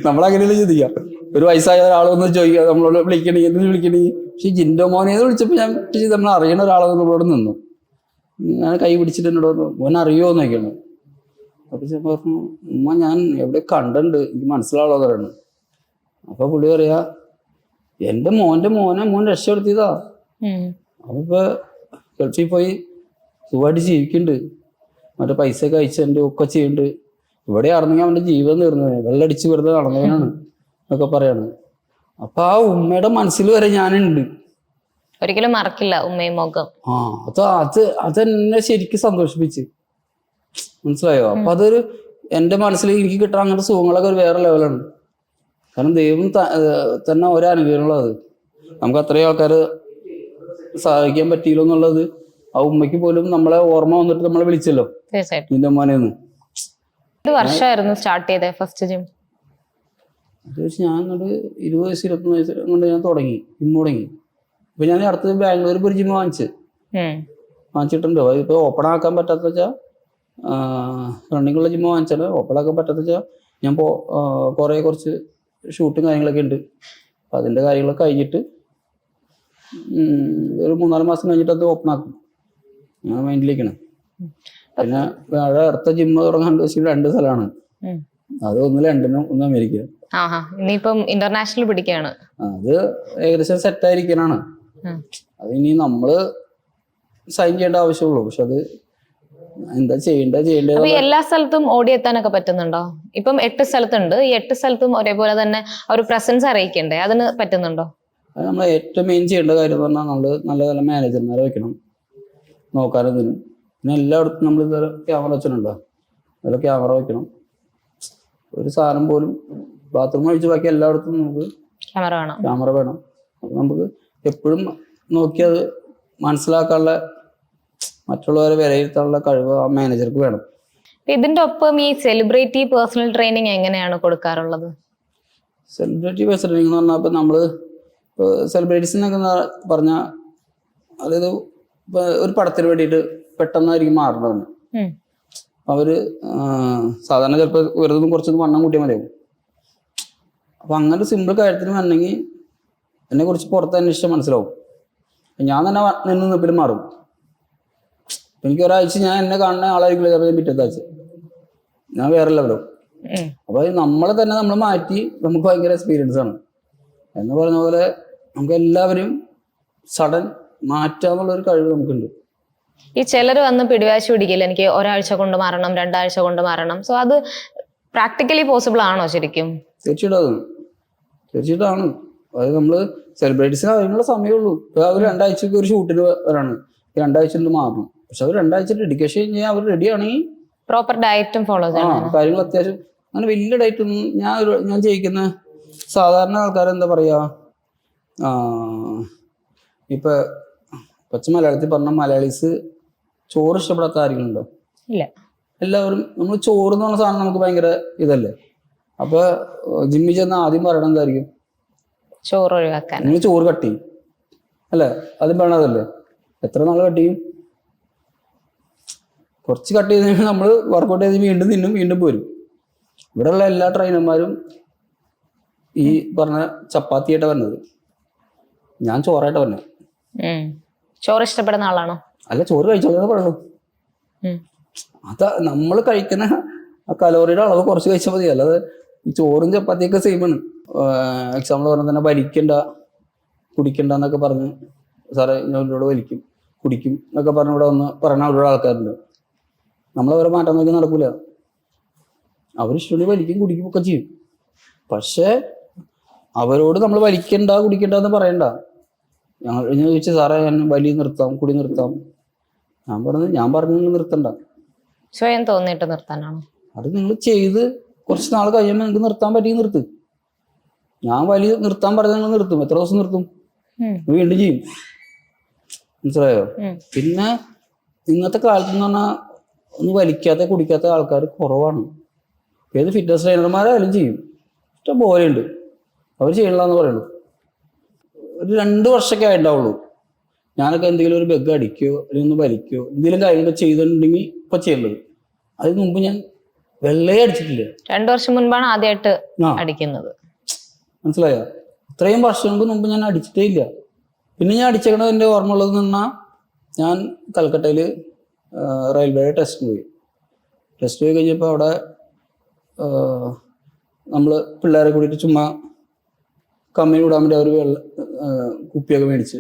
Speaker 1: നമ്മളങ്ങനെയല്ല ചിന്തിക്കുക. ഒരു വയസ്സായ ഒരാൾ വന്ന് ചോദിക്കുക നമ്മളോട് വിളിക്കണേ പക്ഷെ ജിൻഡോ മോനെ എന്ന് വിളിച്ചപ്പോൾ ഞാൻ നമ്മൾ അറിയണ ഒരാളെ നമ്മളോട് നിന്നു. ഞാൻ കൈ പിടിച്ചിട്ട് എന്നോട് മോൻ അറിയുമോ എന്ന് ചോദിക്കണം. അപ്പൊ ഞാൻ പറഞ്ഞു, ഉമ്മ ഞാൻ എവിടെ കണ്ടിട്ടുണ്ട്, എനിക്ക് മനസ്സിലാവുള്ളൂ പറയണു. അപ്പൊ പുള്ളി പറയാ, എൻ്റെ മോൻ രക്ഷപ്പെടുത്തിയതാ. അപ്പൊ ഇപ്പൊ ഗൾഫിൽ പോയി സുഖമായിട്ട് ജീവിക്കുന്നുണ്ട്, മറ്റേ പൈസ ഒക്കെ അയച്ചുണ്ട്, ഒക്കെ ചെയ്യുന്നുണ്ട്. ഇവിടെ ആയിരുന്നെങ്കിൽ അവൻ്റെ ജീവിതം തീർന്നത്, വെള്ളടിച്ച് വെറുതെ നടന്നവനാണ് എന്നൊക്കെ പറയാണ്. അപ്പൊ ആ ഉമ്മയുടെ മനസ്സിൽ വരെ ഞാനുണ്ട്,
Speaker 2: ഒരിക്കലും മറക്കില്ല ഉമ്മയും മുഖം.
Speaker 1: അതെന്നെ ശരിക്കും സന്തോഷിപ്പിച്ച്, മനസ്സിലായോ? അപ്പൊ അതൊരു എൻ്റെ മനസ്സിൽ എനിക്ക് കിട്ടാൻ അങ്ങനത്തെ സുഖങ്ങളൊക്കെ ഒരു വേറെ ലെവലാണ്. കാരണം ദൈവം തന്നെ ഓരോ അനുഗ്രഹങ്ങളാണ്. അത് നമുക്ക് അത്രയും ആൾക്കാര് സഹായിക്കാൻ പറ്റിയില്ലോ എന്നുള്ളത് ആ ഉമ്മയ്ക്ക് പോലും നമ്മളെ ഓർമ്മ വന്നിട്ട് നമ്മളെ വിളിച്ചല്ലോ,
Speaker 2: തീർച്ചയായിട്ടും.
Speaker 1: നിന്റെ മോനെന്ന്.
Speaker 2: വർഷമായിരുന്നു സ്റ്റാർട്ട് ചെയ്തത് ഫസ്റ്റ് ജിം?
Speaker 1: അത് വെച്ച് ഞാൻ 20 വയസ്സ് 21 വയസ്സ് കൊണ്ട് ഞാൻ ജിം തുടങ്ങി. ഇപ്പൊ ഞാൻ അടുത്ത് ബാംഗ്ലൂർ ഒരു ജിം വാങ്ങിച്ചിട്ടുണ്ട്. ഇപ്പൊ ഓപ്പൺ ആക്കാൻ പറ്റാത്ത വെച്ചാൽ റണ്ണിങ്ങുള്ള ജിമ്മ് വാങ്ങിച്ചാൽ ഓപ്പൺ ആക്കാൻ പറ്റാത്ത വെച്ചാൽ ഞാൻ കുറച്ച് ഷൂട്ടും കാര്യങ്ങളൊക്കെ ഉണ്ട്. അപ്പം അതിൻ്റെ കാര്യങ്ങളൊക്കെ കഴിഞ്ഞിട്ട് ഒരു 3-4 മാസം കഴിഞ്ഞിട്ട് അത് ഓപ്പൺ ആക്കും. ഞാൻ മൈൻഡിലേക്കാണ്. പിന്നെ വേറെ അടുത്ത ജിമ്മ് തുടങ്ങാൻ ഉദ്ദേശിക്കുന്നത് 2 സ്ഥലമാണ്. അത് ഒന്ന് ലണ്ടനും ഒന്ന് അമേരിക്ക.
Speaker 2: ഇനിയിപ്പം ഇന്റർനാഷണൽ പിടിക്കുകയാണ്.
Speaker 1: അത് ഏകദേശം സെറ്റായിരിക്കാനാണ്. അത് ഇനി നമ്മള് സൈൻ ചെയ്യേണ്ട ആവശ്യമുള്ളൂ. പക്ഷെ അത് എന്താ ചെയ്യേണ്ടത്
Speaker 2: എല്ലാ സ്ഥലത്തും ഓടിയെത്താനൊക്കെ പറ്റുന്നുണ്ടോ? ഇപ്പം 8 സ്ഥലത്തുണ്ട്. ഈ 8 സ്ഥലത്തും ഒരേപോലെ തന്നെ ഒരു പ്രസൻസ് അറിയിക്കണ്ടേ, അതിന് പറ്റുന്നുണ്ടോ?
Speaker 1: അത് നമ്മൾ ഏറ്റവും മെയിൻ ചെയ്യേണ്ട കാര്യം എന്ന് പറഞ്ഞാൽ നമ്മള് നല്ല നല്ല മാനേജർമാരെ വെക്കണം നോക്കാനതിനും. പിന്നെ എല്ലായിടത്തും നമ്മൾ ഇതുവരെ ക്യാമറ വെച്ചിട്ടുണ്ടോ, അതിൽ ക്യാമറ വെക്കണം. ഒരു സാധനം പോലും ബാത്റൂം ഒഴിച്ച് ബാക്കി എല്ലായിടത്തും നമുക്ക് ക്യാമറ വേണം. അപ്പൊ നമുക്ക് എപ്പോഴും നോക്കി അത് മനസ്സിലാക്കാനുള്ള, മറ്റുള്ളവരെ വിലയിരുത്താനുള്ള കഴിവ് ആ മാനേജർക്ക് വേണം.
Speaker 2: ഇതിന്റെ ഒപ്പം ഈ സെലിബ്രിറ്റി പേഴ്സണൽ ട്രെയിനിങ് എങ്ങനെയാണ് കൊടുക്കാറുള്ളത്?
Speaker 1: സെലിബ്രിറ്റി പേഴ്സണൽ ട്രെയിനിങ് എന്ന് പറഞ്ഞാൽ ഇപ്പം നമ്മൾ സെലിബ്രിറ്റീസിനൊക്കെ പറഞ്ഞാൽ, അതായത് ഇപ്പൊ ഒരു പടത്തിന് വേണ്ടിയിട്ട് പെട്ടെന്നായിരിക്കും മാറേണ്ടത്. അവര് സാധാരണ ചിലപ്പോൾ വെറുതെ കുറച്ചൊന്ന് വണ്ണം കൂട്ടിയാൽ മതിയാവും. അപ്പൊ അങ്ങനെ സിമ്പിൾ കാര്യത്തിന് വരണമെങ്കിൽ എന്നെ കുറിച്ച് പുറത്ത് അന്വേഷിച്ചാൽ മനസ്സിലാവും. ഞാൻ തന്നെ നിപ്പിലും മാറും. എനിക്ക് ഒരാഴ്ച ഞാൻ എന്നെ കാണുന്ന ആളായിരിക്കില്ല, ചിലപ്പോൾ പിറ്റത്തെ ആഴ്ച ഞാൻ വേറെ ലെവലും. അപ്പൊ നമ്മളെ തന്നെ നമ്മൾ മാറ്റി നമുക്ക് ഭയങ്കര എക്സ്പീരിയൻസ് ആണ്. എന്ന് പറഞ്ഞ പോലെ നമുക്ക് എല്ലാവരും സഡൻ മാറ്റാന്നുള്ളൊരു കഴിവ് നമുക്കുണ്ട്.
Speaker 2: ഈ ചിലർ വന്ന് പിടിവാശി പിടിക്കില്ല, എനിക്ക് ഒരാഴ്ച കൊണ്ട് മാറണം, 2 ആഴ്ച കൊണ്ട് മാറണം. സോ അത് പ്രാക്ടിക്കലി പോസിബിൾ ആണോ ശരിക്കും?
Speaker 1: തീർച്ചയായിട്ടും ആണ്. അതായത് നമ്മള് സെലിബ്രിറ്റീസിന് അതിനുള്ള സമയമുള്ളൂ. ഇപ്പൊ അവർ 2 ആഴ്ചക്ക് ഒരു ഷൂട്ടിന് വരാണ്, 2 ആഴ്ച കൊണ്ട് മാറണം. പക്ഷെ അവർ 2 ആഴ്ച ഡെഡിക്കേഷൻ ചെയ്യാൻ അവർ റെഡി ആണെങ്കിൽ
Speaker 2: പ്രോപ്പർ ഡയറ്റും ഫോളോ ചെയ്യണം.
Speaker 1: കാര്യങ്ങൾ അത്യാവശ്യം അങ്ങനെ വലിയ ഡയറ്റ് ഒന്നും ഞാൻ ചെയ്യിക്കുന്ന സാധാരണ ആൾക്കാരെന്താ പറയാ, ഇപ്പൊ പച്ച മലയാളത്തിൽ പറഞ്ഞ മലയാളീസ് ചോറ് ഇഷ്ടപ്പെടാത്ത ആരെങ്കിലും ഉണ്ടോ?
Speaker 2: ഇല്ല.
Speaker 1: എല്ലാവരും നമ്മൾ ചോറ് എന്ന് പറഞ്ഞ സാധനം നമുക്ക് ഭയങ്കര ഇതല്ലേ. അപ്പൊ ജിമ്മിൽ ചെന്ന് ആദ്യം പറയണത് എന്തായിരിക്കും?
Speaker 2: ചോറ് ഒഴിവാക്കാൻ.
Speaker 1: നിങ്ങൾ ചോറ് കട്ട് ചെയ്യും അല്ലേ, ആദ്യം പറയണതല്ലേ. എത്ര നാൾ കട്ട് ചെയ്യും? കുറച്ച് കട്ട് ചെയ്ത് കഴിഞ്ഞാൽ നമ്മൾ വർക്കൗട്ട് ചെയ്ത് വീണ്ടും തിന്നും, വീണ്ടും പോരും. ഇവിടെയുള്ള എല്ലാ ട്രെയിനർമാരും ഈ പറഞ്ഞ ചപ്പാത്തിയായിട്ട് വന്നത്, ഞാൻ ചോറായിട്ട് വന്നത്.
Speaker 2: ചോറ് ഇഷ്ടപ്പെടുന്ന ആളാണോ?
Speaker 1: അല്ല, ചോറ് കഴിച്ചോളൂ പറയുള്ളൂ. അതാ നമ്മൾ കഴിക്കുന്ന ആ കലോറിയുടെ അളവ് കുറച്ച് കഴിച്ചാൽ മതി. അല്ലാതെ ഈ ചോറും ചപ്പാത്തിയൊക്കെ സെയിമാണ്. എക്സാമ്പിൾ പറഞ്ഞാൽ തന്നെ വലിക്കണ്ട, കുടിക്കണ്ട എന്നൊക്കെ പറഞ്ഞ് സാറേ ഞാൻ ഇവരോട് വലിക്കും കുടിക്കും എന്നൊക്കെ പറഞ്ഞ് ഇവിടെ വന്ന് പറയുന്ന അവരുടെ ആൾക്കാരുണ്ട്. നമ്മളവരെ മാറ്റാൻ നോക്കി നടക്കൂല. അവരിഷ്ടമുണ്ടെങ്കിൽ വലിക്കും കുടിക്കും ഒക്കെ ചെയ്യും. പക്ഷേ അവരോട് നമ്മൾ വലിക്കണ്ട കുടിക്കണ്ട എന്ന് പറയണ്ട. ഞാൻ ചോദിച്ചു സാറേ ഞാൻ വലി നിർത്താം, കുടി നിർത്താം. ഞാൻ പറഞ്ഞു നിർത്തണ്ട.
Speaker 2: സ്വയം തോന്നിയിട്ട് നിർത്താനാണോ?
Speaker 1: അത് നിങ്ങൾ ചെയ്ത് കുറച്ച് നാൾ കഴിയുമ്പോൾ നിങ്ങൾക്ക് നിർത്താൻ പറ്റിയെങ്കിൽ നിർത്ത്. ഞാൻ വലിയ നിർത്താൻ പറഞ്ഞാൽ നിങ്ങൾ നിർത്തും. എത്ര ദിവസം നിർത്തും? വീണ്ടും ചെയ്യും. മനസ്സിലായോ? പിന്നെ ഇന്നത്തെ കാലത്ത് എന്ന് പറഞ്ഞാൽ ഒന്ന് വലിക്കാത്ത കുടിക്കാത്ത ആൾക്കാർ കുറവാണ്. ഏത് ഫിറ്റ്നസ് ട്രെയിനർമാരായാലും ചെയ്യും, ഇഷ്ടം പോലെ ഉണ്ട്. അവർ ചെയ്യണില്ലെന്ന് പറയുള്ളൂ. ഒരു 2 വർഷമൊക്കെ ആയിട്ടുണ്ടാവുള്ളൂ. ഞാനൊക്കെ എന്തെങ്കിലും ഒരു ബെഗ് അടിക്കോ അല്ലെങ്കിൽ ഒന്ന് വലിക്കോ എന്തെങ്കിലും കാര്യങ്ങളൊക്കെ ചെയ്തിട്ടുണ്ടെങ്കിൽ ഇപ്പൊ ചെയ്യേണ്ടത്. അതിന് മുമ്പ് ഞാൻ വെള്ളയെ അടിച്ചിട്ടില്ല.
Speaker 2: 2 വർഷം മുൻപാണ് ആദ്യമായിട്ട് അടിക്കുന്നത്.
Speaker 1: മനസ്സിലായോ? ഇത്രയും വർഷങ്ങൾക്ക് മുമ്പ് ഞാൻ അടിച്ചിട്ടേ ഇല്ല. പിന്നെ ഞാൻ അടിച്ചേക്കണത് എൻ്റെ ഓർമ്മ ഉള്ളതെന്ന് പറഞ്ഞാൽ, ഞാൻ കൽക്കട്ടയിൽ റെയിൽവേയുടെ ടെസ്റ്റ് പോയി കഴിഞ്ഞപ്പോൾ അവിടെ നമ്മൾ പിള്ളേരെ കൂടിയിട്ട് ചുമ്മാ കമ്പനി വിടാൻ വേണ്ടി അവർ കുപ്പിയൊക്കെ മേടിച്ച്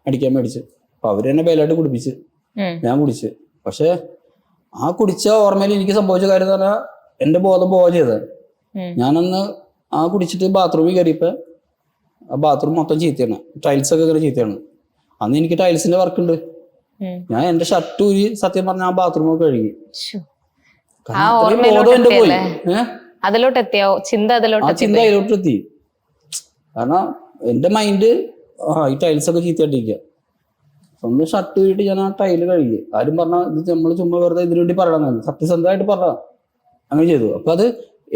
Speaker 1: അടിക്കാൻ മേടിച്ച്. അപ്പം അവർ തന്നെ ബേലായിട്ട് കുടിപ്പിച്ച് ഞാൻ കുടിച്ച്. പക്ഷെ ആ കുടിച്ച ഓർമ്മയിൽ എനിക്ക് സംഭവിച്ച കാര്യം എന്ന് പറഞ്ഞാൽ എൻ്റെ ബോധം പോവാ ചെയ്തത്. ഞാനന്ന് ആ കുടിച്ചിട്ട് ബാത്റൂമിൽ കയറിയപ്പോൾ ആ ബാത്റൂം മൊത്തം ചീത്തയാണ്, ടൈൽസൊക്കെ ഇങ്ങനെ ചീത്തയാണ്. അന്ന് എനിക്ക് ടൈൽസിന്റെ വർക്ക് ഉണ്ട്. ഞാൻ എൻ്റെ ഷർട്ട് ഊരി സത്യം പറഞ്ഞ ആ ബാത്റൂമൊക്കെ കഴുകി. ബോധം എന്റെ പോയി. ചിന്ത അതിലോട്ടെത്തി. കാരണം എന്റെ മൈൻഡ് ഈ ടൈൽസൊക്കെ ചീത്തയായിട്ടിരിക്കുക. സ്വന്തം ഷർട്ട് ഊരിയിട്ട് ഞാൻ ആ ടൈല് കഴുകി. ആരും പറഞ്ഞാൽ ഇത് നമ്മൾ ചുമ്മാ വെറുതെ ഇതിനു വേണ്ടി പറയണമെന്ന്, സത്യസന്ധമായിട്ട് പറഞ്ഞ അങ്ങനെ ചെയ്തു. അപ്പൊ അത്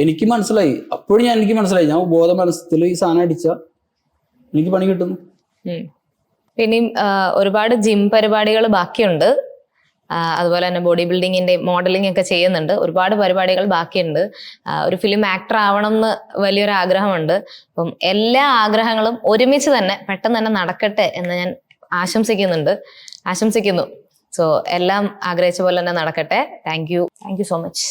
Speaker 1: എനിക്ക് മനസ്സിലായി. അപ്പോഴും എനിക്ക് മനസ്സിലായി ഞാൻ ബോധ മനസ്സിൽ ഈ സാധനം അടിച്ച എനിക്ക് പണി കിട്ടുന്നു.
Speaker 2: പിന്നെയും ഒരുപാട് ജിം പരിപാടികൾ ബാക്കിയുണ്ട്. അതുപോലെ തന്നെ ബോഡി ബിൽഡിങ്ങിന്റെ മോഡലിംഗ് ഒക്കെ ചെയ്യുന്നുണ്ട്. ഒരുപാട് പരിപാടികൾ ബാക്കിയുണ്ട്. ഒരു ഫിലിം ആക്ടർ ആവണം എന്ന് വലിയൊരു ആഗ്രഹമുണ്ട്. അപ്പം എല്ലാ ആഗ്രഹങ്ങളും ഒരുമിച്ച് തന്നെ പെട്ടെന്ന് തന്നെ നടക്കട്ടെ എന്ന് ഞാൻ ആശംസിക്കുന്നു. സോ എല്ലാം ആഗ്രഹിച്ച പോലെ തന്നെ നടക്കട്ടെ. Thank you so much.